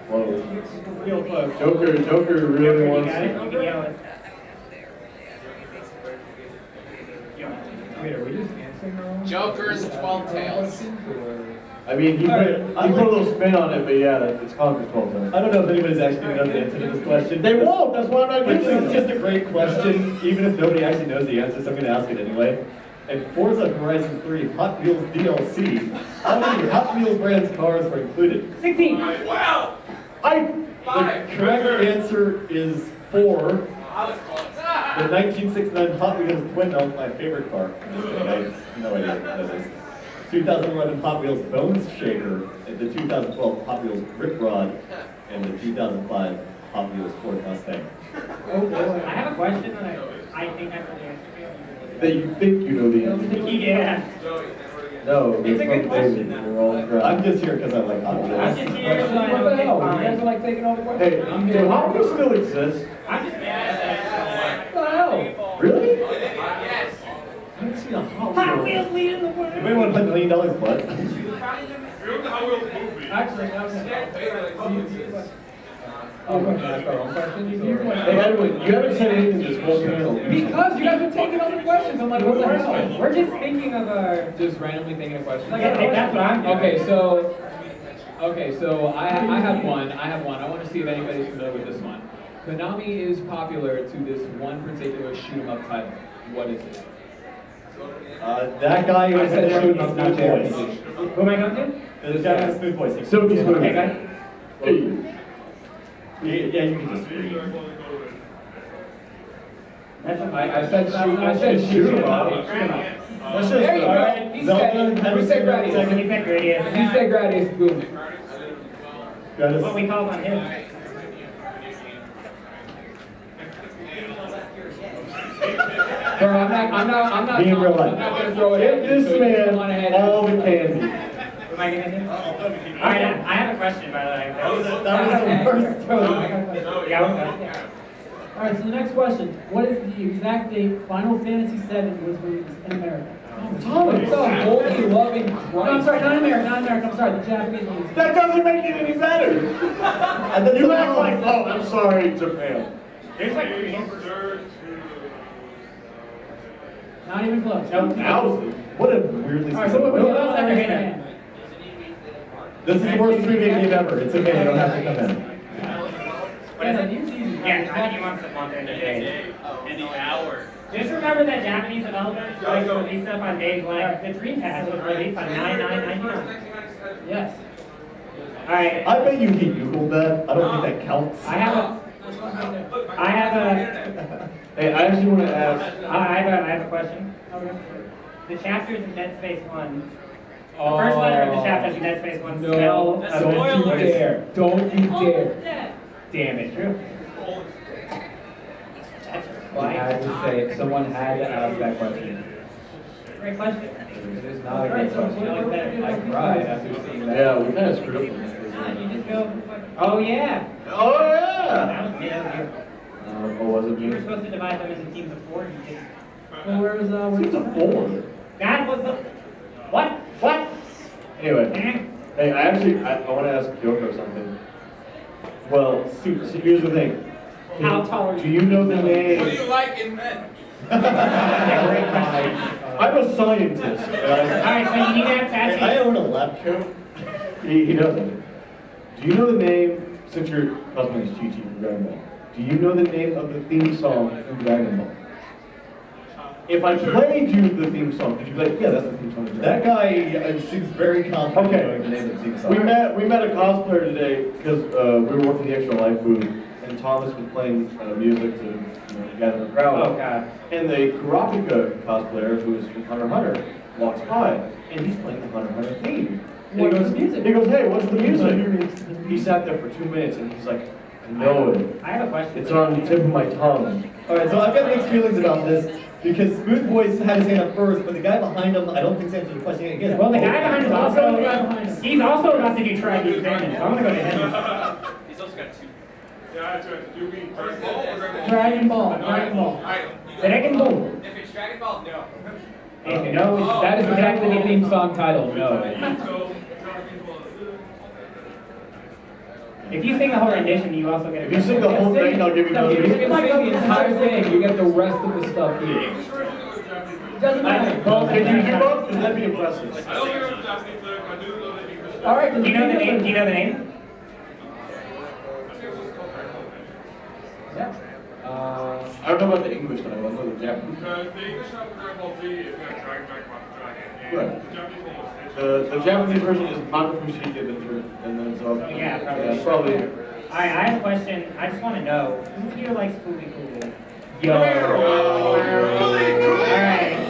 Whoa. Real close. Joker really You wants got it? to. You can yell it. Joker is 12 tails. I mean, he put a little spin on it, but yeah, it's Conker's 12 times. I don't know if anybody's actually going to know the answer to this question. They won't, that's why I'm not But giving this it. is just a great question, even if nobody actually knows the answer, so I'm going to ask it anyway. And Forza Horizon 3 Hot Wheels DLC, how many Hot Wheels brands cars were included? 16. Wow! The correct answer is 4. I was close. The 1969 Hot Wheels Twin Elk, my favorite car. I have no idea what that is. 2011 Hot Wheels Bones Shaker, and the 2012 Hot Wheels Rip Rod, and the 2005 Hot Wheels Ford Mustang. Oh, I have a question that I think I know the answer to. That you think you know the answer. Yeah. No, It's a good from question, David, though. You're all crap. I'm just here because I like Hot I'm Wheels. just here so I What don't the get hell? You guys fined. are like taking all the questions. Hey, do Hot Wheels still exist? I'm just mad that What the hell? Really? Yes. I haven't seen a Hot Hot Wheels. Wheels leading the world. Anybody want to put $1 million butt? Remember the Hot Wheels movie? Actually, that was Oh, we're gonna ask our own questions? Hey, Edwin, you haven't said anything this whole panel. because you guys are taking all the questions. I'm like, what the hell? We're just thinking of our. Just randomly thinking of questions? Yeah, that's what I'm doing. Okay, so I have one. I want to see if anybody's familiar with this one. Konami is popular to this one particular shoot 'em up title. What is it? That guy who I has said the shoot 'em up, not smooth voice. JRPG. Who am I going to? The guy with the smooth voice. Silky smooth. Okay, guys. Hey. Yeah, you can just read. I said shoot 'em up. That's just There you go. He said, we said Gradius. He said Gradius. He said Gradius, boom. That's what we called on him. Bro, I'm not Be in real I'm life. not gonna throw it Give at you, this so you just go on man ahead all the and- candy. Am I gonna do? Alright, I have a question by the way. That was the worst throw. Yeah, okay. All right, so the next question. What is the exact date Final Fantasy VII was released in America? What the holy loving No, Christ? I'm sorry, not America, not America. I'm sorry, the Japanese release. That doesn't make it any better. And then you act like, oh, I'm sorry, Japan. There's like three. Not even close. Nope. Thousand. What a weirdly All right, so what specific. else Who else ever ever hit hit hand? This is the worst trivia game ever. It's okay, you don't have to come in. What is it? Here's easy. Yeah, I think you want some on there today. In the hour. Just remember that Japanese developers like to release stuff on days like the Dreamcast was released on 9/9/99. Yes. Alright, I bet you he Googled that. I don't think that counts. I have a Hey, I actually want to ask. I have a question. The chapters in Dead Space 1, the first letter of the chapters in Dead Space 1 spell. No, don't you dare. Don't you dare. Damn it, true. I had to say it. Someone had to ask that question. Great question. It is not a great question. I cried after seeing that. Yeah, we kind of screwed up. You just go. Oh yeah. Oh, yeah. That was me. That was you. Oh, was it You were me? supposed to divide them into teams of 4. You did. Well, where was It's a 4. That was the. What? What? Anyway, hey, I want to ask Kyoko something. Well, so here's the thing. How tall are Do you? you know the What do name? you like in men? I'm a scientist. Alright, so you need to have tattoos. I own a lab coat. He doesn't. Do you know the name, since you're cosplaying as Chi-Chi from Dragon Ball, do you know the name of the theme song from Dragon Ball? If I played you the theme song, could you be like, yeah, that's the theme song of That Dragon guy seems very confident Okay. knowing the name of the theme Ball? song. We met a cosplayer today because we were working the Extra Life booth, and Thomas was playing music to gather the crowd. Oh god. And the Kurapika cosplayer, who is from Hunter x Hunter, walks by, and he's playing the Hunter x Hunter theme. And What's he goes, the music? He goes, hey, what's the music? He sat there for 2 minutes, and he's like, I know it. I have a question. It's on the tip of my tongue. Alright, so I've got mixed feelings about this because Smooth Voice had his hand up first, but the guy behind him, I don't think's answered the question again. Well, the guy behind is also. The guy behind us. He's also about to do try to examine, so I'm gonna go to him. He's also got 2. Yeah, that's right. You mean Dragon Ball or Dragon Ball. Dragon Ball. Dragon Ball. If it's Dragon Ball, no. Okay, no, That is exactly the theme song title. No. So, Dragon Ball. if you sing the whole rendition, you also get a. If you sing the whole thing, I'll give you No, another. you can sing the entire thing. You get the rest of the stuff here. English version or Japanese version? It doesn't matter. Well, can you do both? Because that'd be impressive. I don't think I'm Japanese, but I do know the English. All right. Do you know the name? Do you know the name? I think it was called Dragon Ball Z. Yeah. I don't know about the English title, I know the Japanese. Because the English one for Dragon Ball Z is Dragon Dragon Dragon. And Right. the Japanese one was The Japanese version is Makafushiki Adventure, and then so. Yeah, probably. Yeah, probably. Alright, I have a question. I just want to know, who here likes Fooly Cooley? Yo. Alright,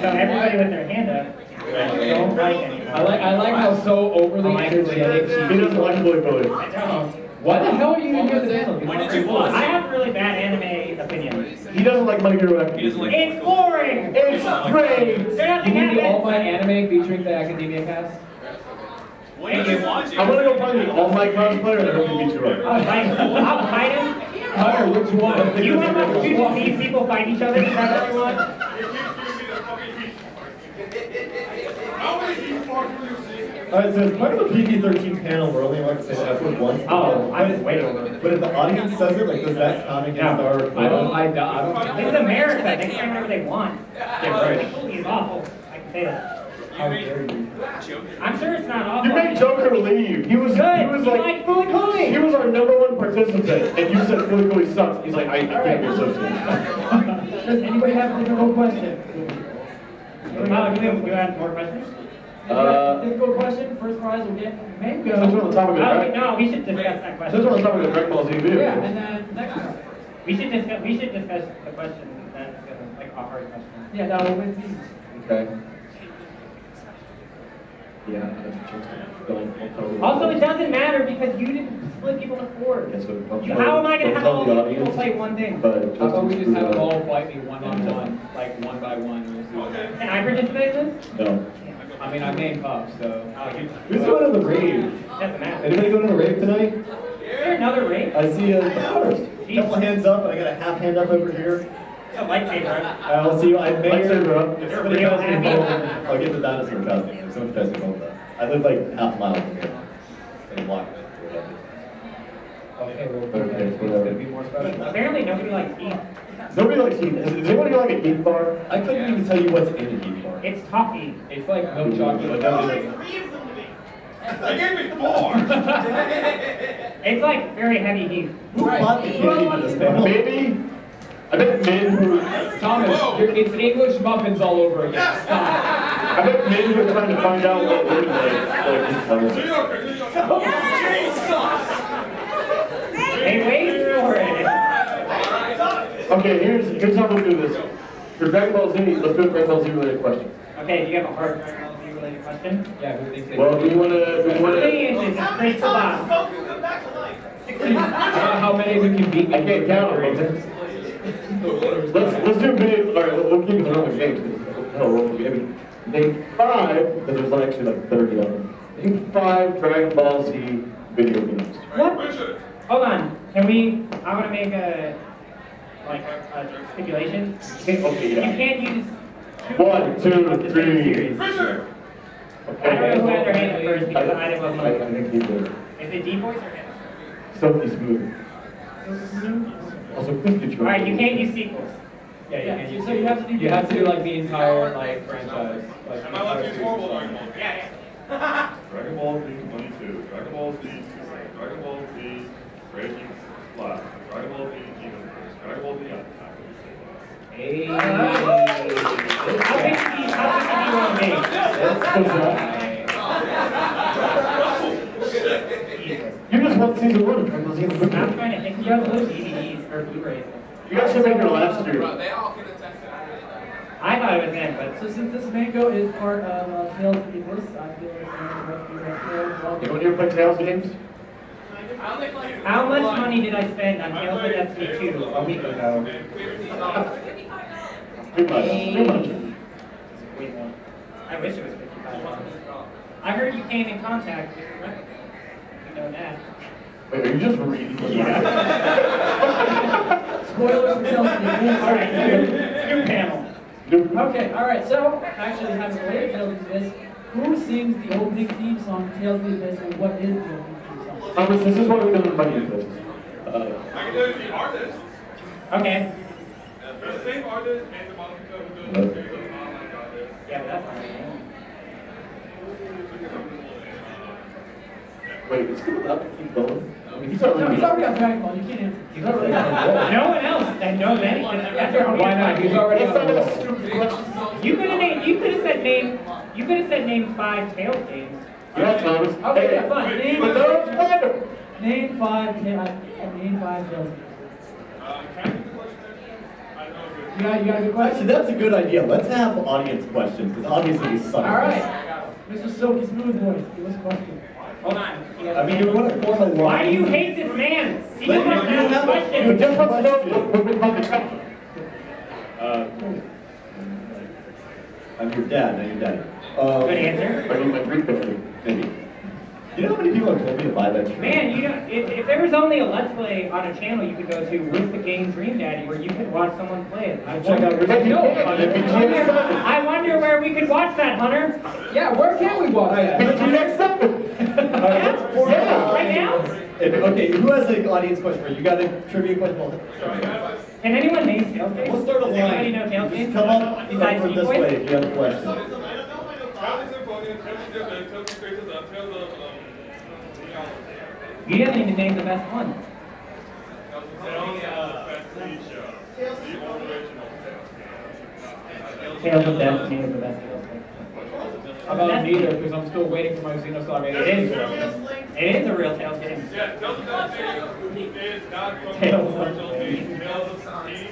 so everybody with their hand up, don't like anyone. I like how so overly energetic she He doesn't like Bully Bully. I don't. What the hell are you even doing this? When did you watch? I have really bad anime opinions. He doesn't like My Hero Academia. He doesn't like. It's boring! It's great! They're not You the need the All best. My Anime featuring the Academia cast? When did you watch it? I'm gonna go find the All Might cosplayer and I hope he beats you up. I'll fight him. Hunter, which one? You want to see people fight each other? Is that what you want? You keep giving me the fucking heat. How many heat marks will you see? Alright, so it's part of the PG-13 panel, we're only allowed to say the F word once. Oh, I was way over. But if the audience says it, like, does that count against our? I don't. This is America. They can say whatever they want. He's awful. I can say that. You made Joker. I'm sure it's not awful. You made Joker leave. He was Good. You like like Fooly Cooley. he was our #1 participant, and you said Fooly Cooley sucks. He's like, I can't be associated. Does anybody have a difficult question? You have more questions? Difficult question. First prize will get Mango. Since we're on the topic of No, we should discuss that question. Since we're on the topic of Dragon Ball Z video. Yeah, and then next one. We should discuss the question that's like a hard question. Yeah, that will win these. Okay. Yeah, that's true. Also, it doesn't matter because you didn't split people into four. Yes, but don't How am I going to tell have all the these people audience, play one thing? But How about we just have them all? all fight me one-on-one, like one by one? We'll see what happens. Can I participate in this? No. I mean, I made Puff, so. Who's going to the rave? Doesn't matter. Anybody going to the rave tonight? Is there another race? I see a couple hands up, and I got a half hand up over here. It's a lightsaber. I'll see you. I may Lightsaber up. If somebody tells me home, I'll get the dinosaur costume. If somebody tells me home, I live like half a mile from here. And walk it or whatever. Okay, well, Okay, it's whatever. gonna be more special. Apparently nobody likes Heath. Nobody likes Heath. Does anyone here like a Heath bar? I couldn't even tell you what's in a heat bar. It's toffee. It's like milk chocolate. They gave me 4. It's like very heavy Heath. Who bought the candy for this panel? Maybe. I bet men who Thomas, it's English muffins all over again. Stop. I bet men who are trying to find out what word they They wait for it. Okay, here's how we'll do this. For Dragon Ball Z, let's do a Dragon Ball Z related question. Okay, do you have a hard Dragon Ball Z related question? Yeah, who thinks they Well, do you wanna 3 inches is crystal box. I don't know how many of you can beat me. I can't count them. Let's do video. All right, we'll keep it around the games. Hell, we'll be able to name 5, because there's actually like 30 of them. Name 5 Dragon Ball Z video games. What? Richard. Hold on. Can we? I want to make a stipulation. Okay, You yeah. can't use 1, 2, of the same 3. series. Richard. I don't know who had their hand up Okay. first because I didn't I look. think he did. Is it D voice or him? Silky smooth. Also, please get your. All right, you can't use sequels. Yeah, you Yeah, can't use so you have to do. You have to do like the entire like franchise. Like, Am I allowed to use horrible Dragon Ball? Yeah. Dragon Ball Z 22, Dragon Ball Z Dragon Ball Z Raging Flash, Dragon Ball Z Xenoverse, Dragon Ball Z Hey. How big do you want to You just want season 1 of Dragon Ball Z. make? I'm trying to think. You have those DVDs or Blu-rays. You guys should make your last year. They all could have tested. I thought it was them, but So since this Mango is part of Tales of the Abyss, I feel it's going to be right Anyone here play Tales games? I don't think like. how much money did I spend on Tales of Destiny 2 a week ago? Too much. Too much. Wait, no. I wish it was $55. I heard you came in contact with your record. You know that. Wait, are you just reading? Spoilers for Tales of the Abyss. All right, new panel. Okay, alright, so actually having related Tales of the Abyss, who sings the opening theme song to Tales of the Abyss and what is the opening theme song? Thomas, this is what we're going to invite you to. I can tell you the artist. Okay. They're the same artist and the manga who does the series of the online artist. Yeah, but that's not Wait, is he allowed to keep going? He's No, he's already got Dragon Ball. You can't answer. He's already on the roll. No one else that knows anything. That's your Why not? He's already on the roll. You could have said name 5 Tails games. Yeah, Thomas. Okay, yeah, fine. Name, But that's random. name 5 Tails. Name 5 Tails. Can I do the question? I know You got a good Actually, question? that's a good idea. Let's have audience questions, because obviously we suck. All right. Mr. Silky Smooth Voice, give us a question. Hold on. I mean, you want to form a line. Why do you hate this man? He But just wants to you ask a have a- question. You just want to know what we fucking talking. I'm your dad, not your daddy. Good answer. Are you my Greek building? Maybe. You know how many people have told me to buy that shirt? Man, you know, if there was only a Let's Play on a channel you could go to with the game Dream Daddy where you could watch someone play it. I Check out I wonder where we could watch that, Hunter. Yeah, where can we watch that? next up. Right now? Okay, who has an audience question for you? You got a trivia question? Can anyone name Tails games? We'll start a Does anybody line. know Tails Just games? come up Besides from this Decoys? way if you have a question. You haven't even named the best one. Tales of Destiny is the best Tails game. How about neither? Because I'm still waiting for my Xenosaga. It is a real Tails game. Yeah, Tales of Destiny is not from the Tales of original game, Tales of Destiny,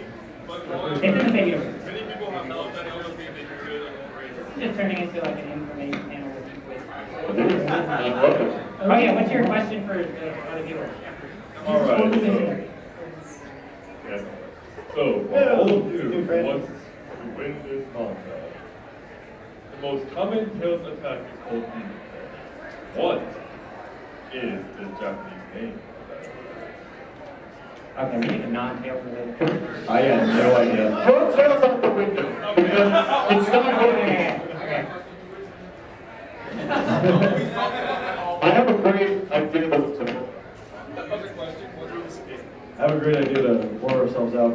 but It's in the same universe. many people have thought that it was being considered overrated. This is just turning into like an information panel with you quiz. Welcome. Oh yeah, what's your question for the other viewers? Alright, so for all of you who want to win this contest, the most common Tails attack is called Demon. What is the Japanese name? Okay, we need a non-Tails related. I have no idea. Throw tails out the window. Because it's not working. Okay. I have a great idea that's simple. Other question, what is it? I have a great idea to pour ourselves out.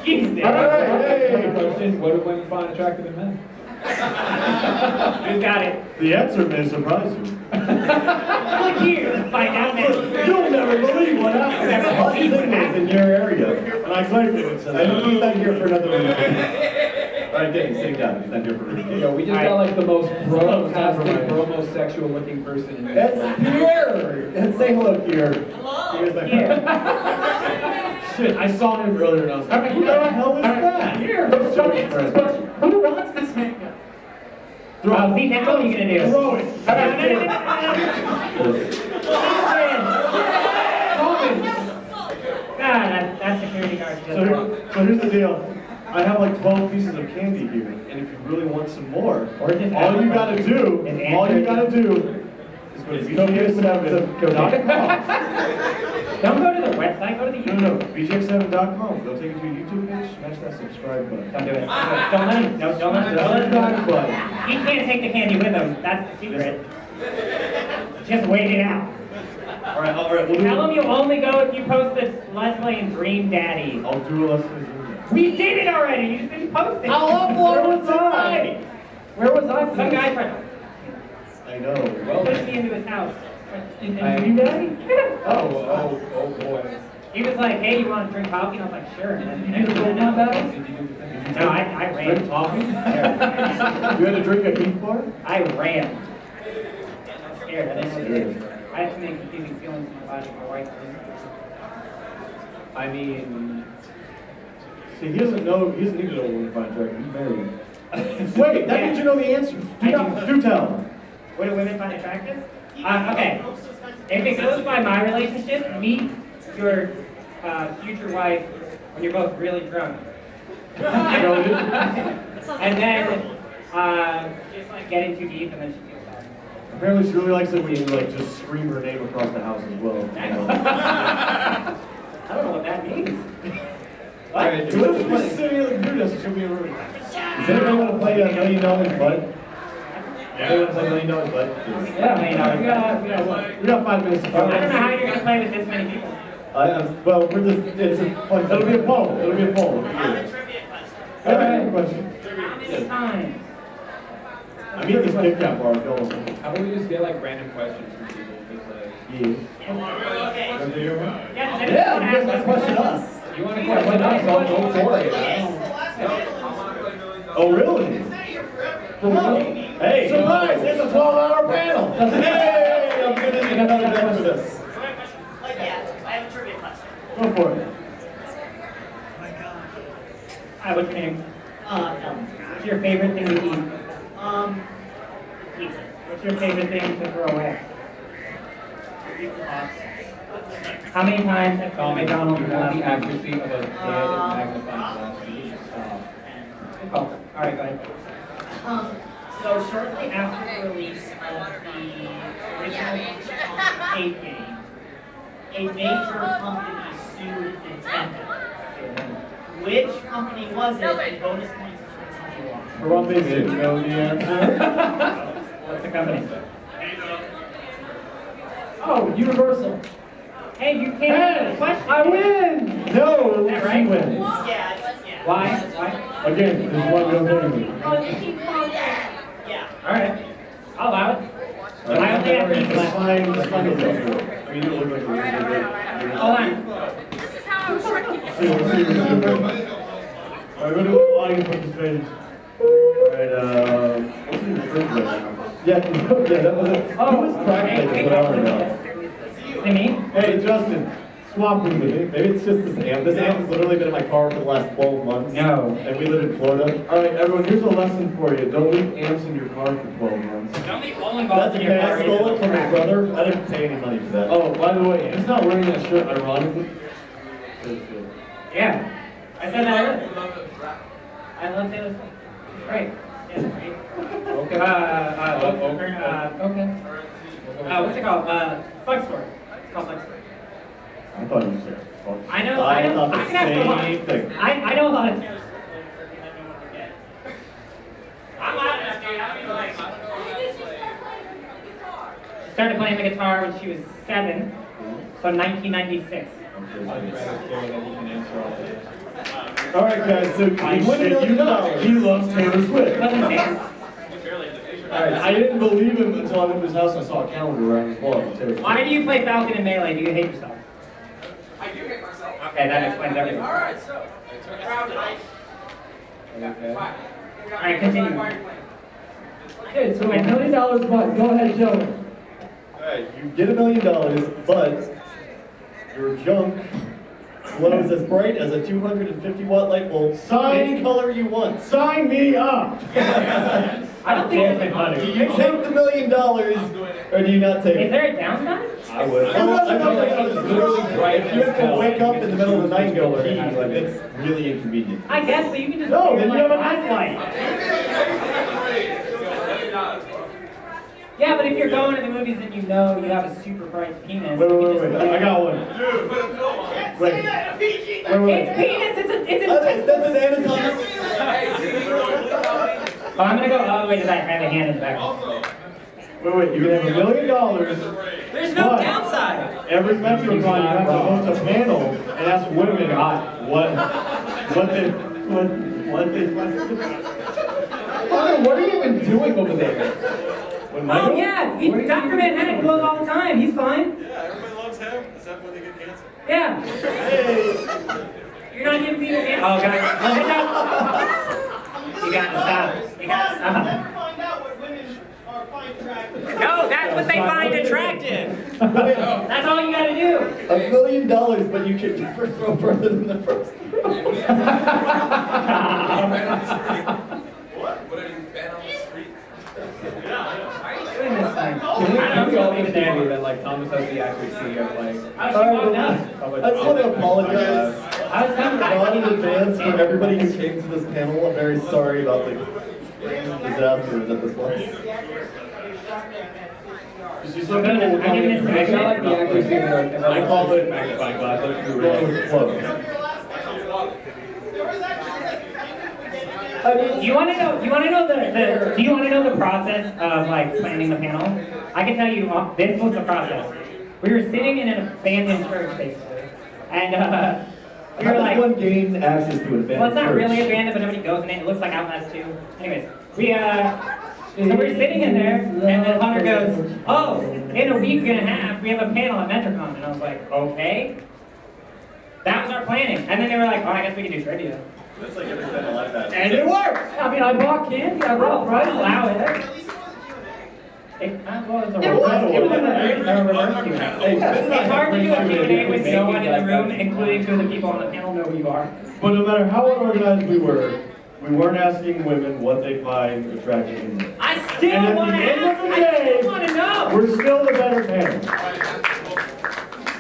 Jesus. Hey, question, what do women find attractive in men? Who's got it? The answer may surprise you. Click here to find out next. You'll never believe what happens. Hot signals in your area. And I claim it. I know he's not here for another minute. Alright, Dave, sitting down. He's not here for another Yo, we just got like the most bromo-tastic, bromo-sexual looking person in That's this. Pierre! And say hello, Pierre. Hello. Here's my friend. Shit, I saw him earlier and I was like, who the hell is that? Here, That's who my friend. wants this hangout? See, now what are you gonna do? Throw it. God, that security guard just So here's the deal. I have like 12 pieces of candy here, and if you really want some more, Or just all you gotta do is go to VGX7.com. Don't go to the website, go to the YouTube. No, VGX7.com. They'll take you to a YouTube page, smash that subscribe button. Don't do it. Don't let him. Don't let him. Subscribe button. He can't take the candy with him. That's the secret. Just wait it out. Alright, we'll do Tell him you'll only go if you post this Let's Play and Dream Daddy. I'll do a Let's Play. We did it already. You just didn't post it. I'll upload it tonight. Where was I? Some guy tried I know. to push me into his house. In I- Dream Daddy? Oh boy. He was like, hey, you want to drink coffee? And I was like, sure. And then You did a roll down battle? No, I ran. Drink coffee? You had to drink a heat bar? I ran. I'm scared. I didn't know what to do. I had too many confusing feelings in my body. My wife didn't. I mean, See, he doesn't need to know when to find Dragon. He's married. Wait, that means you know the answer. Do tell. What do women find attractive? Okay. If it goes by my relationship, meet your future wife when you're both really drunk. And then just like getting too deep and then she feels bad. Apparently, she really likes it when you like just scream her name across the house as well. I don't know what that means. What? Alright, let's just sit here like this. It should be a room. Does anybody want to play Know You Know His Butt? Anybody want to play Know You Know His Butt? Yeah, I mean, We got what? We got 5 minutes to I go. don't know how you're gonna play with this many people. Well, we're just, it's a, it'll be a poll. It'll be a poll. I have a trivia question. All right, question. How many times? I mean, this Kit Kat bar, go. How about we just get like random questions from people? Just like, Okay. Want to hear one? Yeah, Yeah, you guys question us. you want to question us? I'll go for it. Oh, really? For real? Hey, surprise! It's a 12-hour panel. Hey, I'm gonna need another bed for this. Like, yeah, I have a trivia question. Go for it. Hi, what's your name? Ellen. What's your favorite thing to eat? Pizza. What's your favorite thing to throw away? Pizza box. How many times at McDonald's You you have the have accuracy of a dead magnifying glass. Oh, all right, go ahead. So shortly after the release of the original 8 game, a major company sued Nintendo. Which company was it? And bonus points if you want. Harambe didn't know the answer. What's the company? Oh, Universal. Hey, you can't answer the question. I win! No, Is that she right? wins. Yeah. Why? Why? Again, this is one real thing. Yeah. All right. I'll allow it. All right, I only have it's pizza. fine. It's fine. I mean, you look like you're really good. Hold on. All right, go to audience participation. All right, what's in the fridge right now? Yeah, that was it. Oh, Who was practicing? What I want to know. Me? Hey, Justin, swap with me. Maybe it's just this amp. This amp has literally been in my car for the last 12 months. No. And we live in Florida. All right, everyone, here's a lesson for you. Don't leave amps in your car for 12 months. Don't leave bowling balls That's in okay. your car. I stole it from my brother. I didn't pay any money for that. Oh, by the way, he's not wearing that shirt ironically. Yeah. I said that earlier. I love Taylor Swift. Right. Yeah, right. Okay. Okay. What's it called? Flex Store. It's called Flex Store. I thought you said. I know. I I thought can the ask a lot. same thing. I know a lot of Taylor Swift lyrics, and I know what to get. I'm out of dude. I mean, like. She started playing the guitar when she was 7, so 1996. All right, guys. So he loves Taylor Swift. Wasn't fair. All right, I didn't believe him until I went to his house and I saw a calendar around his wall. Why do you play Falcon and Melee? Do you hate yourself? I do hate myself. Okay, that explains everything. All right, so. All right, continue. Okay, so $1 million what? Go ahead, Joe. Alright, you get $1 million, but your junk glows as bright as a 250-watt light bulb. Any color you want. Sign me up! I don't think there's a money. Do you take the $1 million, or do you not take Is it? there a downside? I would. If you have to wake up in the middle of the night and go pee, like, it's really inconvenient. I guess, but you can just No, wear, then you have a like, nice light. Yeah, but if you're going to the movies and you know you have a super bright penis. Wait, you can just I got one. Wait. It's penis, That's an anatomical. Oh, I'm gonna go all the way to that. I have a hand in the back. Wait, you can have $1 million. There's no downside. Every Metrocon, you have to host a panel and ask women what What are you even doing over there? Oh yeah, Dr. Manhattan glows all the time. He's fine. Yeah, everybody loves him, except when they get cancer. Yeah. You're not giving people cancer. Oh god. You gotta stop. You gotta stop. Never find out what women find attractive. No, that's what they find attractive. That's all you gotta do. $1 million, but you can never throw further than the first throw. What? What are you banned on the street? Can we all be there that like Thomas has the accuracy of like How's she walked up? I just want to apologize in advance for everybody who came to this panel. I'm very sorry about the disaster that this was. I feel like the accuracy of I call it magnifying glass. Let's do That it. was close. Do you want to know? Do you want to know the? Do you want to know the process of like planning the panel? I can tell you this was the process. We were sitting in an abandoned church basically, And we How were does like, one gain access to an advanced well, it's not search? really abandoned, but nobody goes in it. It looks like Outlast 2. Anyways, so we're sitting in there, and then Hunter goes, oh, in a week and a half, we have a panel at Metrocon. And I was like, okay. That was our planning. And then they were like, oh, I guess we can do trivia. That's like every time I like that. And it worked! I mean, I bought candy, I brought I'll prizes. allow it. At least it was a Q&A. Well, it was a It was. reverse- It was a reverse Hey, Q&A. It's hard to do a Q&A with no one in the room, including two of the people on the panel know who you are. But no matter how unorganized we weren't asking women what they find attractive in men. I And still at want the to end of ask, the I day, still want to know. We're still the better panel.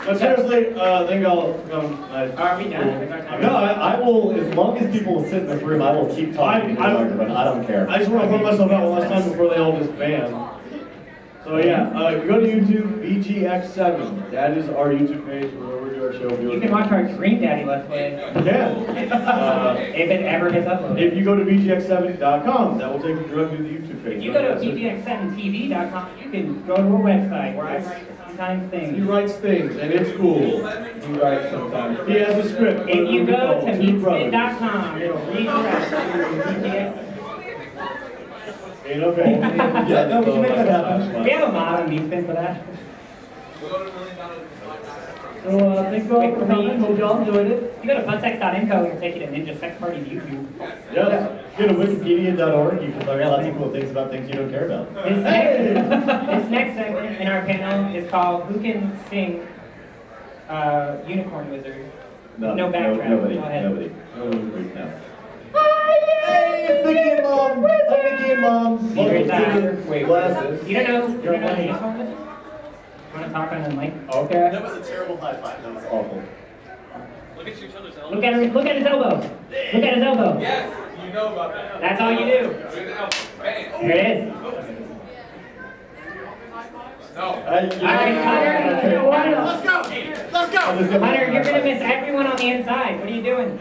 But seriously, I think I'll come. Are we done? Is our time No, up? I will, as long as people will sit in this room, I will keep talking. I don't care. I just want to put myself out one last time before they all disband. So yeah, go to YouTube, BGX7. That is our YouTube page where we do our show. You can watch our Dream Daddy Let's Play. Yeah. If it ever gets uploaded. If you go to bgx7.com, that will take you directly to the YouTube page. If you go to bgx7tv.com, you can go to a website where I write sometimes He things. writes things, and it's cool. He writes sometimes. He has a script. If you go to Two Brothers. meetspin.com, it'll redirect you to BGX. Ain't okay. Yeah, no, we can make that happen. We have a mod on Meatspin for that. So, thanks for all for coming, hope y'all enjoyed it. You go to buttsex.info, it'll take you to Ninja Sex Party's YouTube. Yes. Go to wikipedia.org, you can learn lots of cool things about things you don't care about. This next segment in our panel is called Who Can Sing Unicorn Wizard? No backtrack. Nobody. Go ahead. No. Hey, it's Mickey and Mom. Hi, Mickey and Mom. Secret Welcome to Wait, Glasses. You don't know Unicorn Wizard? You want to talk on the mic? Okay. That was a terrible high five. That was awful. Look at each other's elbows. Look at his elbow. Look at his elbow. Yes, you know about that. That's all you do. Look at the elbow. Bam. There it is. No. All right, Hunter. Let's go. Let's go. Hunter, you're gonna miss everyone on the inside. What are you doing?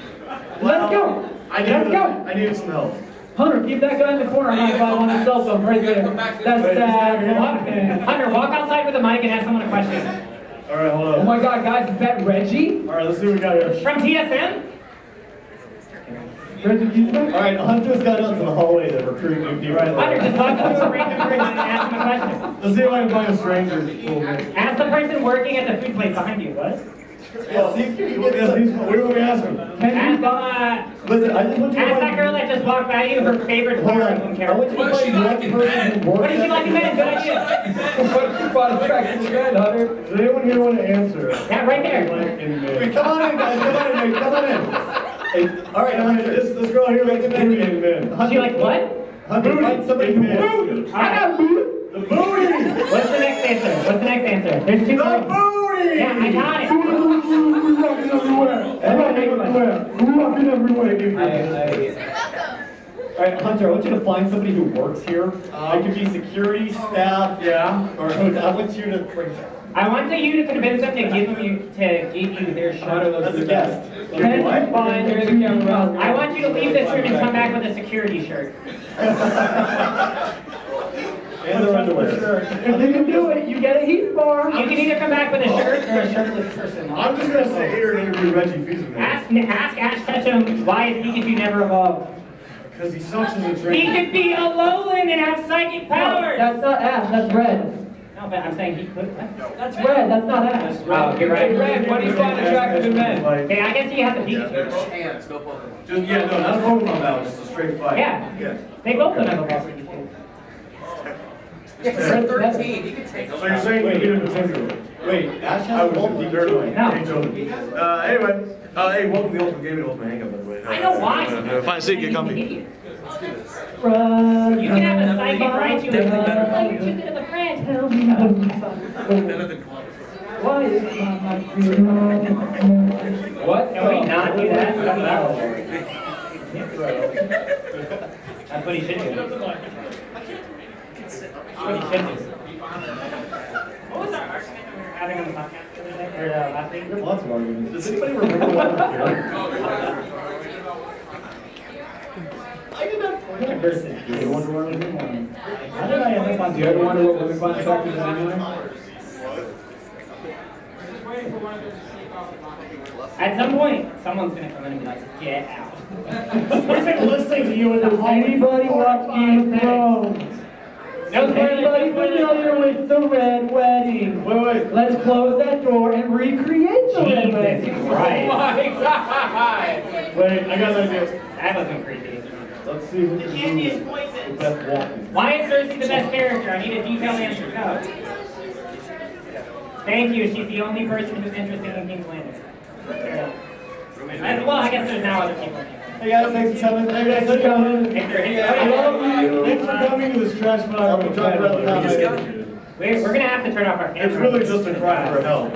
Let's go! Let's go. I needed some help. Hunter, keep that guy in the corner, I'm gonna buy one of the cell phone right there. That's Hunter, walk outside with a mic and ask someone a question. All right, hold on. Oh my god, guys, is that Reggie? All right, let's see what we got here. From TSM? Reggie Giesman? All right, Hunter's got out to the hallway to recruit new people. Hunter, just walk up to a random person and ask them a question. Let's see if I can find a stranger. Cool. Ask the person working at the food place behind you. What? Yeah, see if you can What get some. do we ask him? Ask them, Listen, I just want you to ask that find. girl that just walked by you her favorite Hold horror on. film I want you character. to find one person who works. What did you like in bed? Good idea. What you bought attracted to bed, Hunter? Does anyone here want to answer? Yeah, right there. Like in Wait, men. come on in, guys. Come on in, come on in. Hey, all right, Hunter. This girl here likes booty in men. She like what? Hunter, find somebody who works. All right. The booty! What's the next answer? What's the next answer? There's two. The booty! Yeah, I got it. We're walking everywhere. We're walking everywhere. All right, Hunter, I want you to find somebody who works here. It could be security, staff, or I want you to bring. I want you to convince them to give you their shirt. As a guest. Can you find there's a camera? I want you to leave this room and come back with a security shirt. And their underwear. If you can do it, you get a heat bar. You can either come back with a shirt or a shirtless person. I'm just gonna sit here and interview Reggie Fils-Aimé. Ask Ash Ketchum why is Pikachu never evolved? Because he sucks as a He trainer. could be a Alolan and have psychic powers! That's not Ash, that's Red. No, but I'm saying he could. That's Red, that's not Ash. Oh, you're right. Red, what do you find attractive in men? Okay, I guess he has a Pikachu. Hands, go Pokemon. Just, yeah, no, not a Pokemon battle, just a straight fight. Yeah. They both don't have a ball. Yeah, he's at 13. He can take So you're saying we beat him to Tinker? Wait, Ash I has was one in the third one. No. Anyway, hey, welcome to the Ultima Gaming, Ultima Hangout, by the way. I know why. Find a seat, get comfy. You can have a psychic write you a like you're too good of a friend. Tell me how to why is my What? Can we not do that? That's what he should do. That's what he should do. What was our argument that we were having on the podcast the other day, or last week? There's lots of arguments. Does anybody remember what was here? I did not find Person. Do you wonder where I was in one? How did I end up on Do you ever wonder what women find attractive in men? At some point, someone's gonna come in and be like, get out. We've been listening to you in the hallway. Anybody watch Game of Thrones? No, Is anybody familiar with the Red Wedding? Wait. Let's close that door and recreate the Red Wedding. Jesus Oh Christ. my god! Wait, I got an idea. That wasn't creepy. Let's see who The candy is poison. the best walking. Why is Cersei the best character? I need a detailed answer. No. Thank you. She's the only person who's interested in King's Landing. Well, I guess there's now other people. Hey guys, thanks for coming. Hey guys, thanks for coming. I love you. Thanks for coming to this trash fire. We're We're gonna have to turn off our camera. It's really just a cry for help.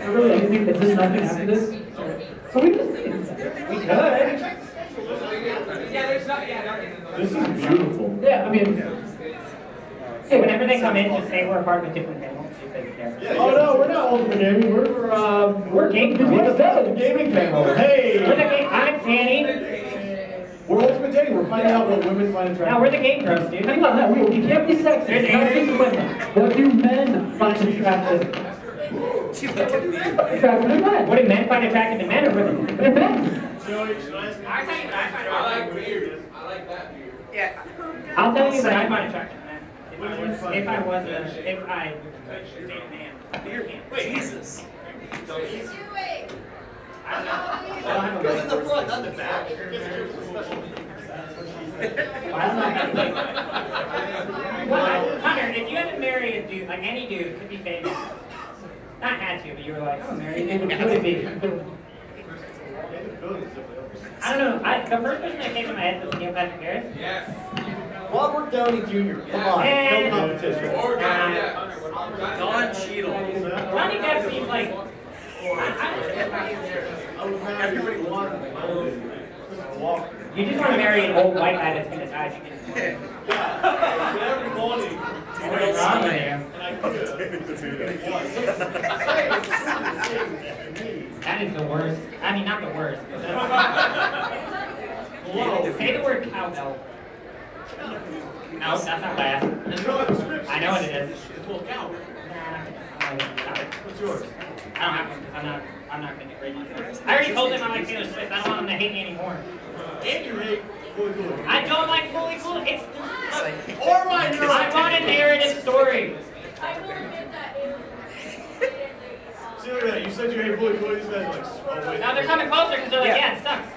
Really, you think that there's nothing after this? So we just We could. Yeah, there's not, yeah, This is beautiful. Yeah, I mean, Hey, whenever they come in, just say we're a part of a different panel. Oh no, we're not Ultima Gaming. We're Game Pro. We're the gaming panel. Hey! We're the game. I'm Tanny. We're Ultima Dating. We're finding out what women find attractive. No, we're the Game Pros, dude. hang on, we can't be sexy. There's It's not Aaron. just women. What do men find attractive? Attractive in men. What do men find attractive in men or women? In men. I like beard. I like that beard. Yeah. I'll tell you what I find attractive in men. If I could date a man. A beer man. Wait, Jesus. I don't know. Goes in the front, not the back. Well, Hunter, if you had to marry a dude, like any dude, could be famous. Not had to, but you were like, oh, marry him. Who would it be? I don't know. The first person that came to my head was Neil Patrick Harris. Yes. Robert Downey Jr. Come on, And- no competition. Or Don Cheadle. Johnny Depp seems like. Everybody wants You just want to marry an old white guy that's gonna die. every morning. What's wrong with you? That is the worst. I mean, not the worst. But say the word cowbell. No, that's not last. I know what it is. What's yours? I don't have one because I'm not going to get great myself. I already told him I like Taylor Swift. I don't want him to hate me anymore. And you hate Fully Cool. I don't like Fully Cool. It's Or my I want a narrative story. See, look at that. You said you hate Fully Cool. These guys are like, oh, wait. Now they're coming closer because they're like, yeah, it sucks.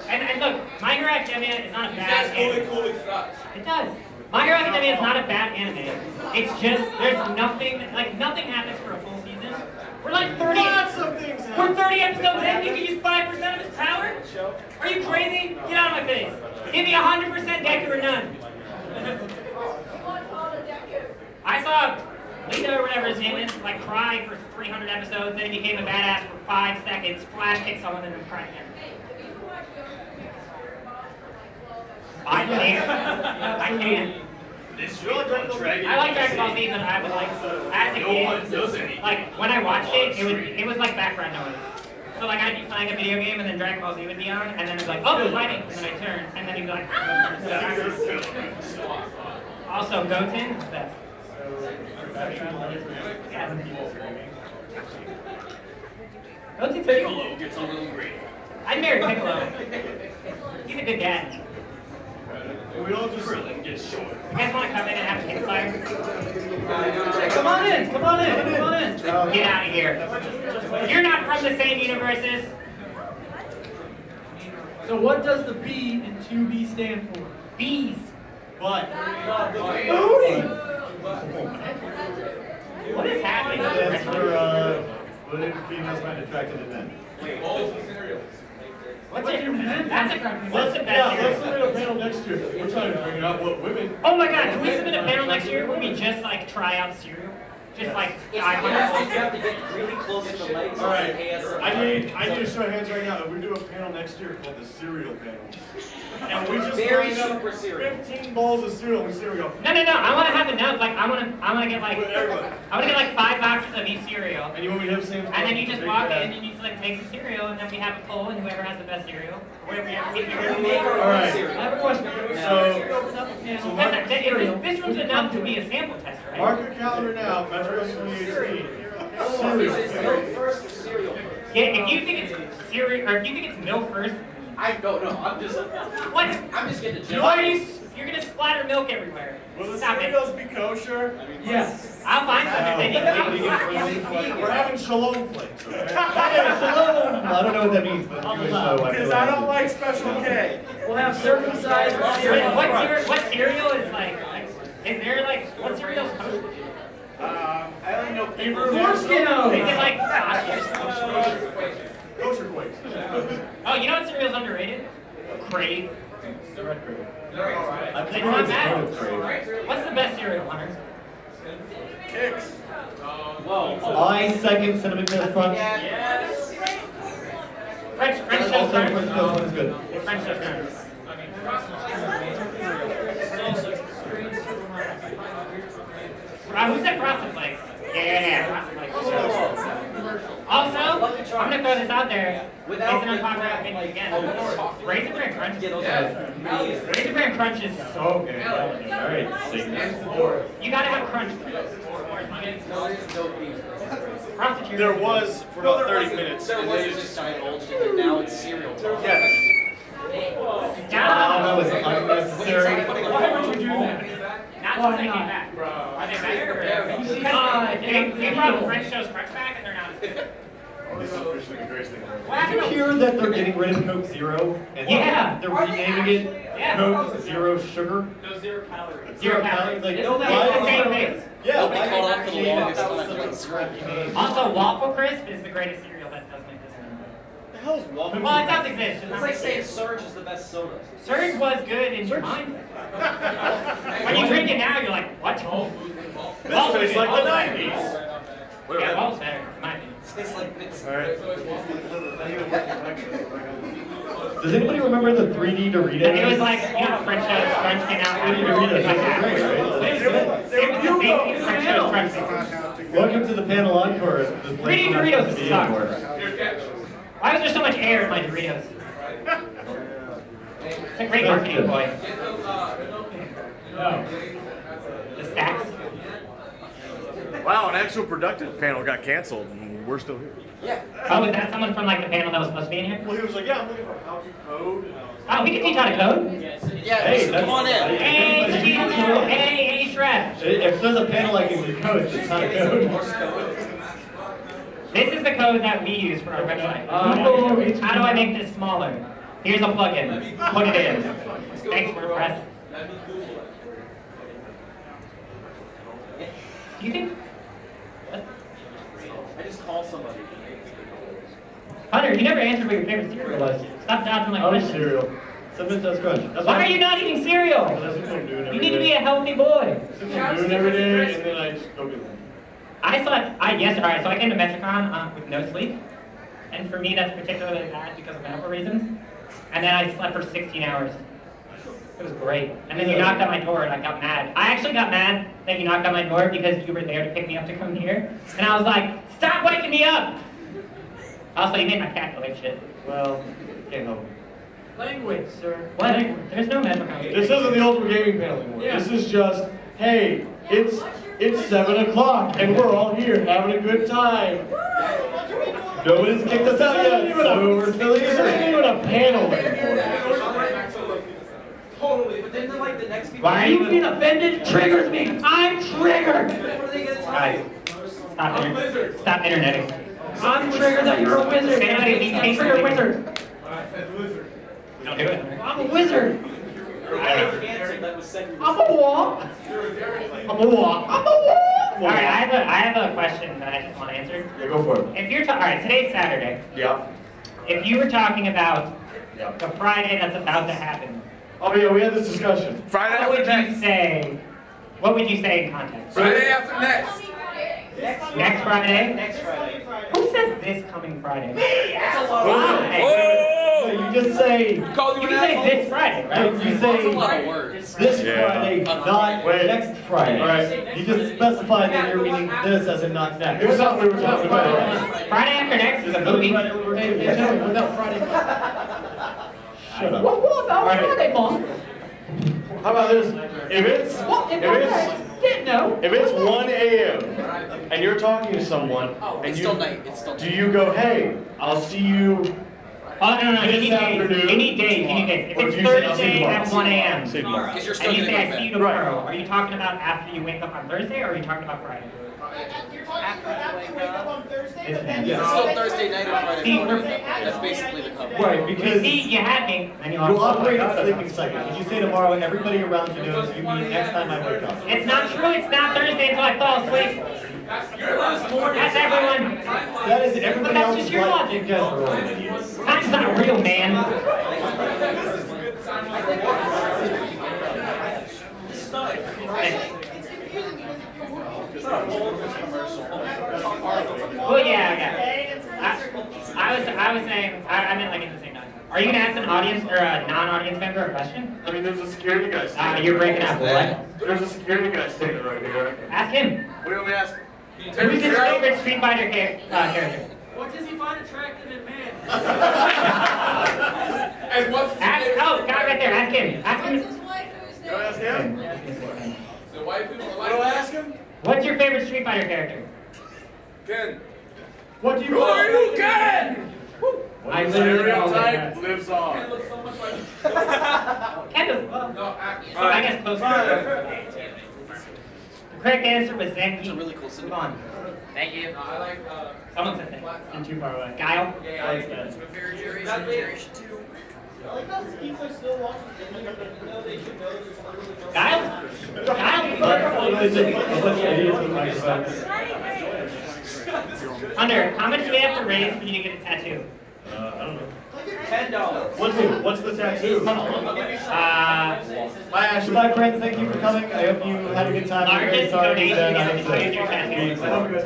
And look, My Hero Academia is not a bad anime. Fully sucks. It does. My Hero Academia is not a bad anime. It's just, there's nothing, like nothing happens for a full season. We're like 30, Lots of things we're 30 episodes in, you can use 5% of his power? Are you crazy? Get out of my face. Give me 100% Deku or none. I saw Lita or whatever his name is, like cry for 300 episodes, then he became a badass for 5 seconds, flash kick someone and then cry again. I can't. I can't. I like Dragon Ball Z, but I was like, as a kid, like when I watched it, it was like background noise. So like I'd be playing a video game and then Dragon Ball Z would be on, and then it's like, oh, they're fighting, and then I turn, and then he'd be like, ah. Also, Goten is the best. Goten's Piccolo gets a little green. I'd marry Piccolo. He's a good dad. We all just You guys want to come in and have a campfire? come on in, come on in, come on in. Get out of here. You're not from the same universes. So what does the B in 2B stand for? Bees. But What is happening? that's for what do females find attractive in men? What's the best Let's year? submit a panel next year. We're trying to figure out what women. Oh my god, can we submit a panel next year where we just like try out cereal? Just like You have to get really close to the legs. All right, I need a show of hands right now. If we do a panel next year called the cereal panel, and we just Very line up super cereal. 15 bowls of cereal, we say we go. No, I want to have enough. Like I want to get like With everybody. I want to get like 5 boxes of each cereal. And you want me to have the same? And then you just walk in and you just like take the cereal and then we have a poll and whoever has the best cereal. Whatever we have. Make our All own right. cereal. I have a question. This room's enough to be a sample test, right? Mark your calendar now. Metrocon 2018. Is it cereal first or cereal first? Yeah, if you think it's cereal, or if you think it's milk first. I don't know. I'm just getting a joke. Why are you're gonna splatter milk everywhere. Will the Stop cereals it. be kosher? Yes. I'll find something that you We're having shalom flakes. Hey, shalom! I don't know what that means, but Jewish, so Because I don't like Special K. We'll have circumcised cereal. What cereal is like, is there like, what cereal is kosher? I only know Hebrew. Foreskin. Is it like Kosher quakes. Oh, you know what cereal's underrated? Crave. The red crate. It's not bad. What's the best cereal, Hunter? Kicks. I second Cinnamon Toast Crunch. Yes. French Also, toast crunch. French Toast Crunch is good. French toast crunch. Who said Frosted Flakes? Yeah, Frosted Flakes. Also, I'm gonna throw this out there. It's an unpopular opinion again. Raisin Bran Crunch. Raisin Bran Crunch is so good. Alright, You gotta have crunch. Frosted Cheerios. There was for about 30 minutes. There was just divulged and now it's cereal talk. Yes. that was unnecessary. Why would you do that? Not since they came back. Are they better? They brought French Toast Crunch back and they're not as good. This is officially the greatest thing ever. What Did you happened hear that they're getting rid of Coke Zero? And Yeah. they're renaming it Coke Zero Sugar? No, 0 calories. Zero calories. Like, It's why the is same it- thing. Yeah, Nobody why caught did on for the they change longest that? time. That was such a crappy name. Also, Waffle Crisp is the greatest cereal that doesn't exist anymore. The hell's Waffle? Well, it does exist. It's like saying Surge is the best soda. Surge was good in your mind. When you drink it now, you're like, what? This tastes like the 90s. Yeah, Waffle's better, in my opinion. Tastes like mints. Alright. Does anybody remember the 3D Doritos? It was like, you know, French Toast Crunch came out. 3D Doritos. Like that. Great, right? It was the same thing as French Toast Crunch. Welcome to the panel encore. 3D Doritos suck. Why was there so much air in my Doritos? It's a great marketing ploy. The stacks. Wow, an actual productive panel got canceled, and we're still here. Yeah. Oh, was that someone from like the panel that was supposed to be in here? Well, he was like, yeah, I'm looking for how to code. And I was like, Oh, we can teach how to code. Yeah, Hey, listen, come on in. Hey, Shref. If there's a panel I can code, it's not code. This is the code that we use for our website. How do I make this smaller? Here's a plugin. Put it in. Thanks, WordPress. Do you think? What? I just called somebody. Hunter, you never answered what your favorite cereal was. Stop dodging my Oh, question. cereal. Cinnamon Toast Crunch. That's Why are you not eating cereal? That's what I'm doing every You need to be day. a healthy boy. That's what I'm doing every day, and then I just go get one. Alright, so I came to Metrocon with no sleep. And for me, that's particularly bad because of medical reasons. And then I slept for 16 hours. It was great. And then you knocked at my door and I got mad. I actually got mad that you knocked at my door because you were there to pick me up to come here. And I was like, stop waking me up! Also, you made my cat go like shit. Well, can't help it. Language, sir. What? There's no Metrocon. This isn't the Ultima Gaming panel anymore. Yeah. This is just, hey, it's 7 o'clock and we're all here having a good time. Nobody's kicked us out yet, so we're still here. This isn't even a panel anymore. Totally, but then like the next people. Why are you being offended? Triggers me. I'm triggered. What are they gonna tell Guys, stop interneting. I'm triggered that you're a wizard. I'm Trigger wizard. Don't do it. I'm a wizard. I answered that was second. I'm a wall. I'm a walk. I'm a wall. Alright, I have a question that I just want to answer. Yeah, go for it. If you're alright, today's Saturday. Yeah. If you were talking about Yeah. the Friday that's about to happen, Oh yeah, we had this discussion. Friday what after would you next. say? What would you say in context? Friday after next. Next Friday? Next Friday. Who says this coming Friday? That's a lot. Why? No, Whoa! you just say, Called You you can an say asshole? this Friday, you right? That's a lot say of words. this Yeah. Friday, not next Friday. Alright. You just specify that you're meaning this as in not next. Here's what we were talking about. Friday after next is a movie. Hey, gentlemen, what about Friday? Shut up. What about Alright. Friday, Mom? How about this? If it's if it's 1 a.m. and you're talking to someone and It's still night. It's still night. do you go, hey, I'll see you Oh, no, you this need days. afternoon? You need days. If Or it's do you say, "I'll see you Thursday tomorrow"? at 1 a.m. See you tomorrow. Because you're still and you gonna say, go I see you to bed. tomorrow, are you talking about after you wake up on Thursday, or are you talking about Friday? You're talking about after you wake up on Thursday, but then Yeah. you It's still Thursday night or Friday See, morning. we're- That's basically the cover. Right, You because see, you had me, and you you'll lost. operate in sleeping cycles. If you say tomorrow, everybody around you knows you mean next time I wake up. It's not true. It's not Thursday until I fall asleep. That's everyone. That is But everybody that's else's just your life. logic. You guys are all idiots. Time's not real, man. Well, yeah. I was saying, I meant like in the same time. Are you gonna ask an audience or a non-audience member a question? I mean, there's a security guy standing You're breaking up. What? There's a security guy standing right here. Ask him. What do you want me to ask? Who's his favorite Street Fighter character? What does he find attractive in men? And what's his Ask. favorite- Oh, guy right there. Ask him. Ask him. You want to ask him? The wife who's What do I ask him? What's your favorite Street Fighter character? Ken. What do you Who want? are you, Ken? I literally called Stereotype it lives Ken on. looks so much like. Kendall. No, I guess close. The correct answer was Zenki. It's a really cool Move on. Thank you. I like. Someone said that. I'm too far away. Guile. Yeah, I like yeah. that. Generation 2. I like how people are still watching. They know they should know this is Guile. Hunter, how much do we have to raise for you to get a tattoo? I don't know. $10. What's the tattoo? Uh, Bye, friends. Thank you for coming. I hope you had a good time. I'm very largest sorry donation that you I get to missed your tattoo. I hope you guys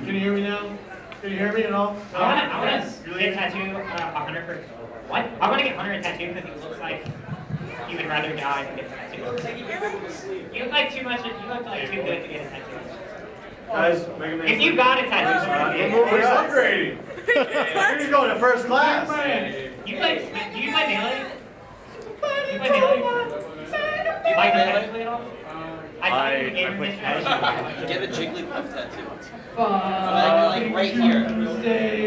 can you hear me now? Can you hear me at all? I wanna get a tattoo, Hunter for, what? I wanna get Hunter a tattoo because he looks like he would rather die than get a tattoo. You look like too much, you look like too good to get a tattoo. Guys, make a If you got a tattoo, We're upgrading. You're going to first class. do you play Melee? Do you play Melee? Do you like Melee at all? I I play casual. Get a Jigglypuff tattoo. Like right here.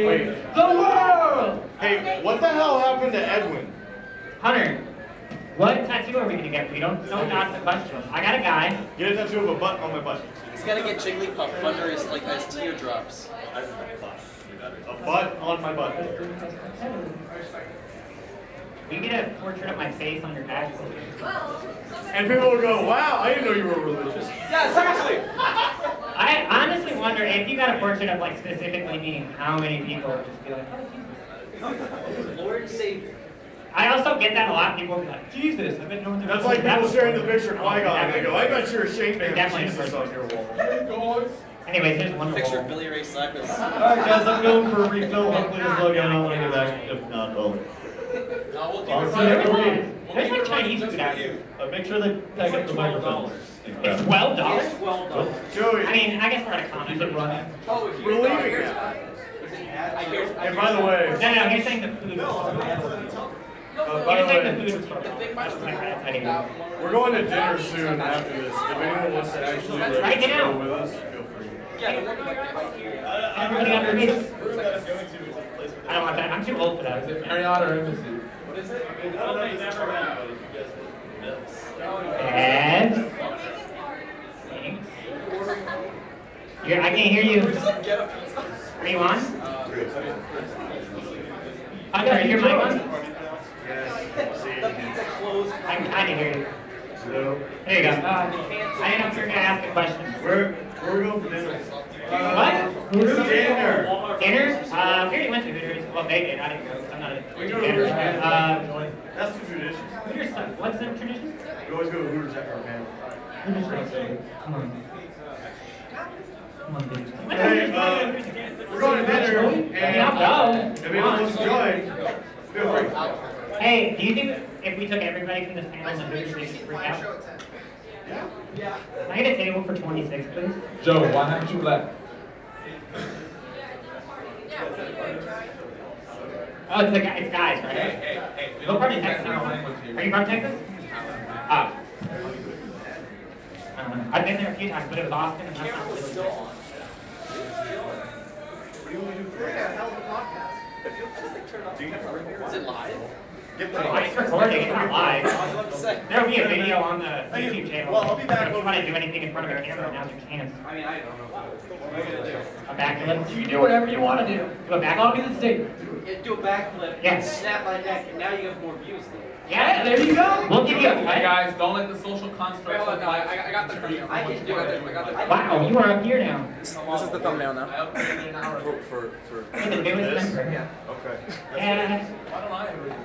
Wait. The world! Hey, what the hell happened to Edwin? Hunter, what tattoo are we gonna get? We don't dodge the question. I got a guy. Get a tattoo of a butt on my butt. He's gotta get Jigglypuff under his like his teardrops. A butt on my butt. You get a portrait of my face on your back. And people will go, wow, I didn't know you were religious. Yeah, seriously. I honestly wonder if you got a portrait of like specifically me, how many people would just be like, oh, Jesus. Lord and Savior. I also get that a lot. People will be like, Jesus, I bet no one's ever That's like told me people that sharing the before." picture of Qui-Gon and they go, I bet you're ashamed to have Definitely Jesus the on your wall. Anyways, here's one Picture more. of Billy Ray Cyrus. Alright, guys, I'm going for a refill. Hopefully, this will again. I want to get back. If not, well. No, we'll I'll keep see you it next running. week. There's like Chinese food out here. Make sure they pack up the microphone. It's $12. Joey, I mean, I guess we're at a con. I should run it. Oh, we're leaving now. And by the way, No, he's saying the food. by the He's saying way, the food. Anyway. we're going to dinner soon after this. If anyone wants to actually Right now. go with us, feel free. Everybody under me. I don't want that. I'm too old for that. Marriott or Embassy? What is it? I don't think never have. And thanks. I can't hear you. Are you on? Hunter, are your mic on? I can kind of hear you. There you go. I didn't know if you were going to ask a question. Where are we going for dinner? What? Hooters dinner. Dinner? We already went to Hooters. Well, they did. I didn't go. I'm not a We go to dinner. Hooters. That's the tradition. Hooters. What's the tradition? We always go to Hooters after our panel. Come on. Come on, dude. Hey, we're going to dinner, and I'll go. if anyone wants to join, feel free. Hey, do you think if we took everybody from this panel to Hooters, they could freak out? Yeah. Can I get a table for 26, please? Joe, why haven't you left? Oh, it's guys, right? Hey. What part of Texas are you from? Are you from Texas? I've been there a few times, but it was Austin, and that's not really Still on. Is it live? It's recording, it's not live. There'll be a video on the YouTube channel. Well, I'll be back. If you want to do anything in front of a camera, now's your chance. I mean, I don't know. A backflip? You can do whatever you want to do. Do a As long backflip? as it's safe. Yeah, do a backflip. Yes. Snap my neck, and now you have more views. Yeah, There you go. We'll give you a Hey cut. guys, don't let the social constructs of life. I got the video. I can do it. Wow, you are up here now. This is the thumbnail now. I upgraded an hour ago. For You're the newest member. yeah. Okay. And, Why don't I ever do it?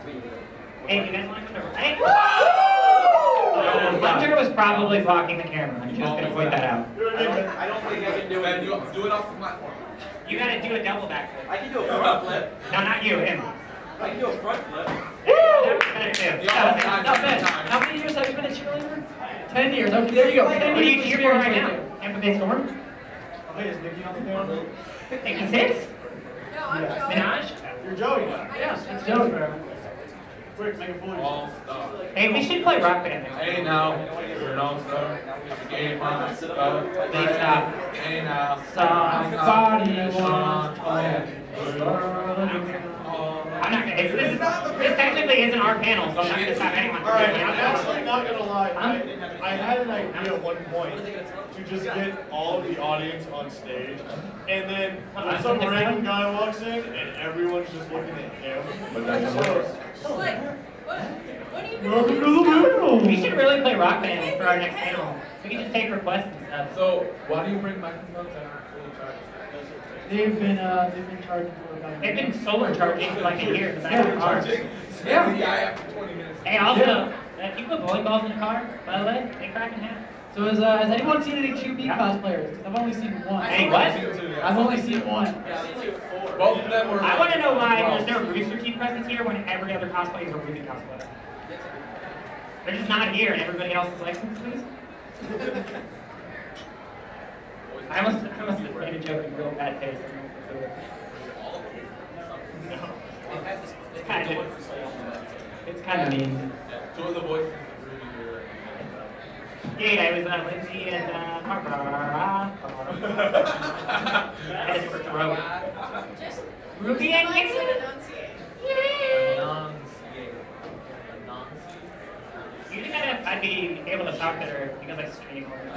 hey, you guys want to come over? Hey! Hunter was probably blocking the camera. I'm just going to point that out. I don't think I can do Man, it. do it off the platform. You got to do a double backflip. I can do a front flip. No, not you, him. I can do a front flip. That was better too. Not bad. How many years have you been a cheerleader? 10 years. Okay, there you go. 10 What do you years cheer for right experience now? Tampa Bay Storm? Hey, is Nikki on the panel? 56? No, I'm Joey. Minaj? You're Joey. Yeah, it's Joey. Quick, make a fool of All yourself. stuff. Hey, we should play Rock Band next Hey now, you're no star. Game on stuff. Please stop. Hey now, Somebody wants I'm not gonna, this technically isn't our panel, so I'm not gonna stop anyone from Alright, doing I'm it. actually not gonna lie. I had an idea at one point to just get all of the audience on stage, and then some random guy walks in, and everyone's just looking at him. But that's So, Like, what are you welcome gonna to the panel. We should really play Rock Band for our next panel. We can just take requests and stuff. So, why do you bring microphones that aren't fully charged? They've been charging for about They've been solar charging for like a year in the back of the car. Yeah. The guy after 20 minutes. Hey, also, if you put bowling balls in the car, by the way, they crack in half. So has anyone seen any 2B cosplayers? 'Cause I've only seen one. Hey, what? I've only seen one. Both of them were. I want to know why there's no Rooster Teeth presence here when every other cosplay is a Ruby cosplay. They're just not here, and everybody else is like, please. I almost made a joke in real bad taste. It's kind of mean. Two of the voices of Ruby were. Yeah, it was Lindsay and and his throat. Ruby and Nixon. You think I'd be able to talk better because I stream or no?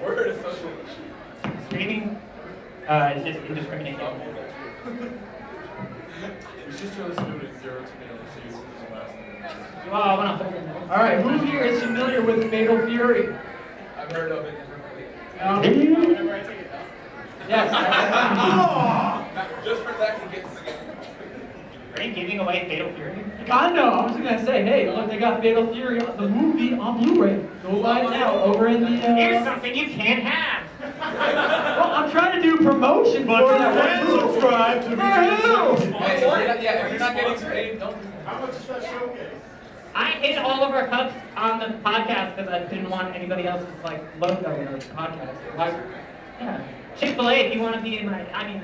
Word is social. Streaming is just indiscriminate. You should show the students your experience. So you see the last name. Well, I want to hold it. All right, who here is familiar with Fatal Fury? I've heard of it. Yes. Just for that, he gets again. Are you giving away Fatal Fury? I know. I was just gonna say, hey, look, they got Fatal Fury, the movie on Blu-ray. Go buy it now over in the. Here's something you can't have. Well, I'm trying to do promotion But for you that. can subscribe to Hey, if you're not getting paid, don't. How much is that showcase? I hid all of our cups on the podcast because I didn't want anybody else's like logo in our podcast. Like, yeah. Chick-fil-A, if you want to be in my, I mean.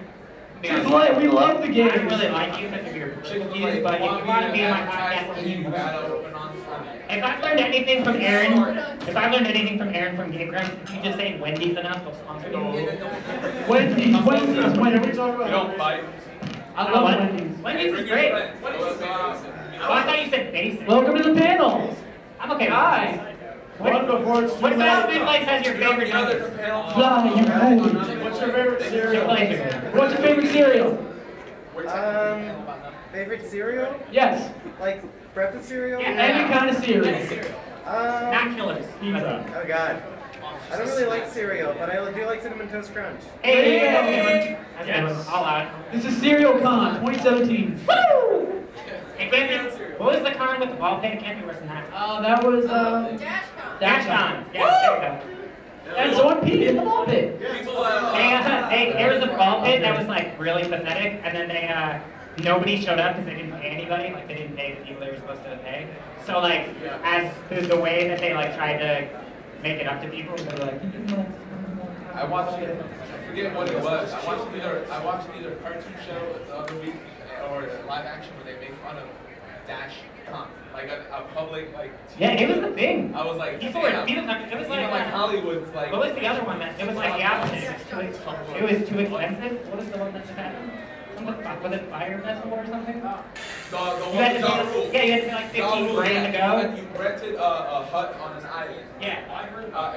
Chick-fil-A, we love the I games. don't really like you because of your Chick-fil-A, but if you want to be in my podcast, you gotta open on Sunday. if I've learned anything from Aaron from Game Grumps, if you just say Wendy's enough, they'll sponsor you. Wendy's. What are we talking You about? don't bite. I love Wendy's. Wendy's is great. Oh, I thought you said basic. Welcome to the panel. I'm okay. Hi. One before it's too What about late. Big Place has your favorite nuggets? Fly, you holy. What's your favorite cereal? Chick-fil-A's your favorite. What's your favorite cereal? Favorite cereal? Yes. Like breakfast cereal? Yeah. Any kind of cereal. Not killers. Pizza. Oh god. I don't really like cereal, but I do like Cinnamon Toast Crunch. Hey, that's good. All out. This is Cereal Con 2017. Woo! It can't be, what was the con with the ball pit? It can't be worse than that. That was DashCon. DashCon. Yeah, there you go. And so on Pete in the ball pit. There was a ball pit that was like really pathetic, and then nobody showed up because they didn't pay anybody. Like they didn't pay the people they were supposed to pay. So like as the way that they like tried to make it up to people, they were like, I watched it. I forget what it was. I watched either cartoon show the other week or live action where they made fun of Dash Con, like a public like. Yeah, it was a thing. I was like, People were, damn. it was like Hollywood's like. What was the other one that? It was like the opposite. It was too expensive. What was the one that just happened? Was it Fire Festival or something? The one with Ja Rule. Yeah, you had to pay like 15 grand to go. You rented a hut on an island. Yeah.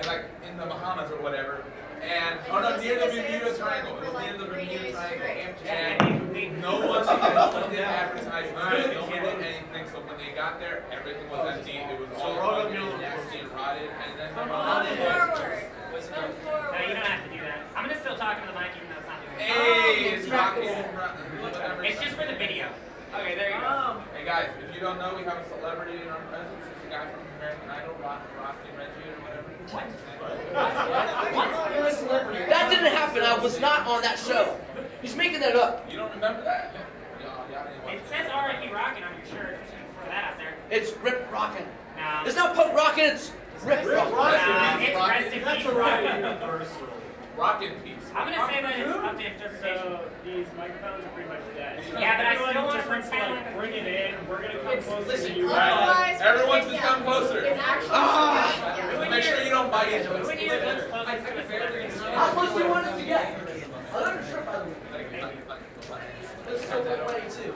Like in the Bahamas or whatever. And near the Bermuda Triangle. It was near the Bermuda Triangle. And no one did advertising. No one did anything. So when they got there, everything was empty. It was all nasty and rotted. And then Come forward. No, you don't have to do that. I'm gonna still talk to the mic even though it's not doing it. Hey, it's rocking. It's just for the video. Okay, there you go. Hey guys, if you don't know, we have a celebrity in our presence. It's a guy from American Idol, Rocky Reggie or whatever. What? You're a celebrity. That didn't happen. I was not on that show. He's making that up. You don't remember that? It says R&B Rockin' on your shirt. Just gonna throw that out there. It's Rip Rockin'. No. It's not Punk Rockin', it's Rip Rockin'. It's Rest in Peace. Rockin' Peace. I'm gonna say that it's up to interpretation. So these microphones are pretty much dead. Yeah, but I still want just to wants to like bring it in. We're gonna come closer to you. Right. Everyone just come closer. It's actually Make sure you don't bite each other. How close do you want it to get? I'll let her trip out of the way. Let's go that way too.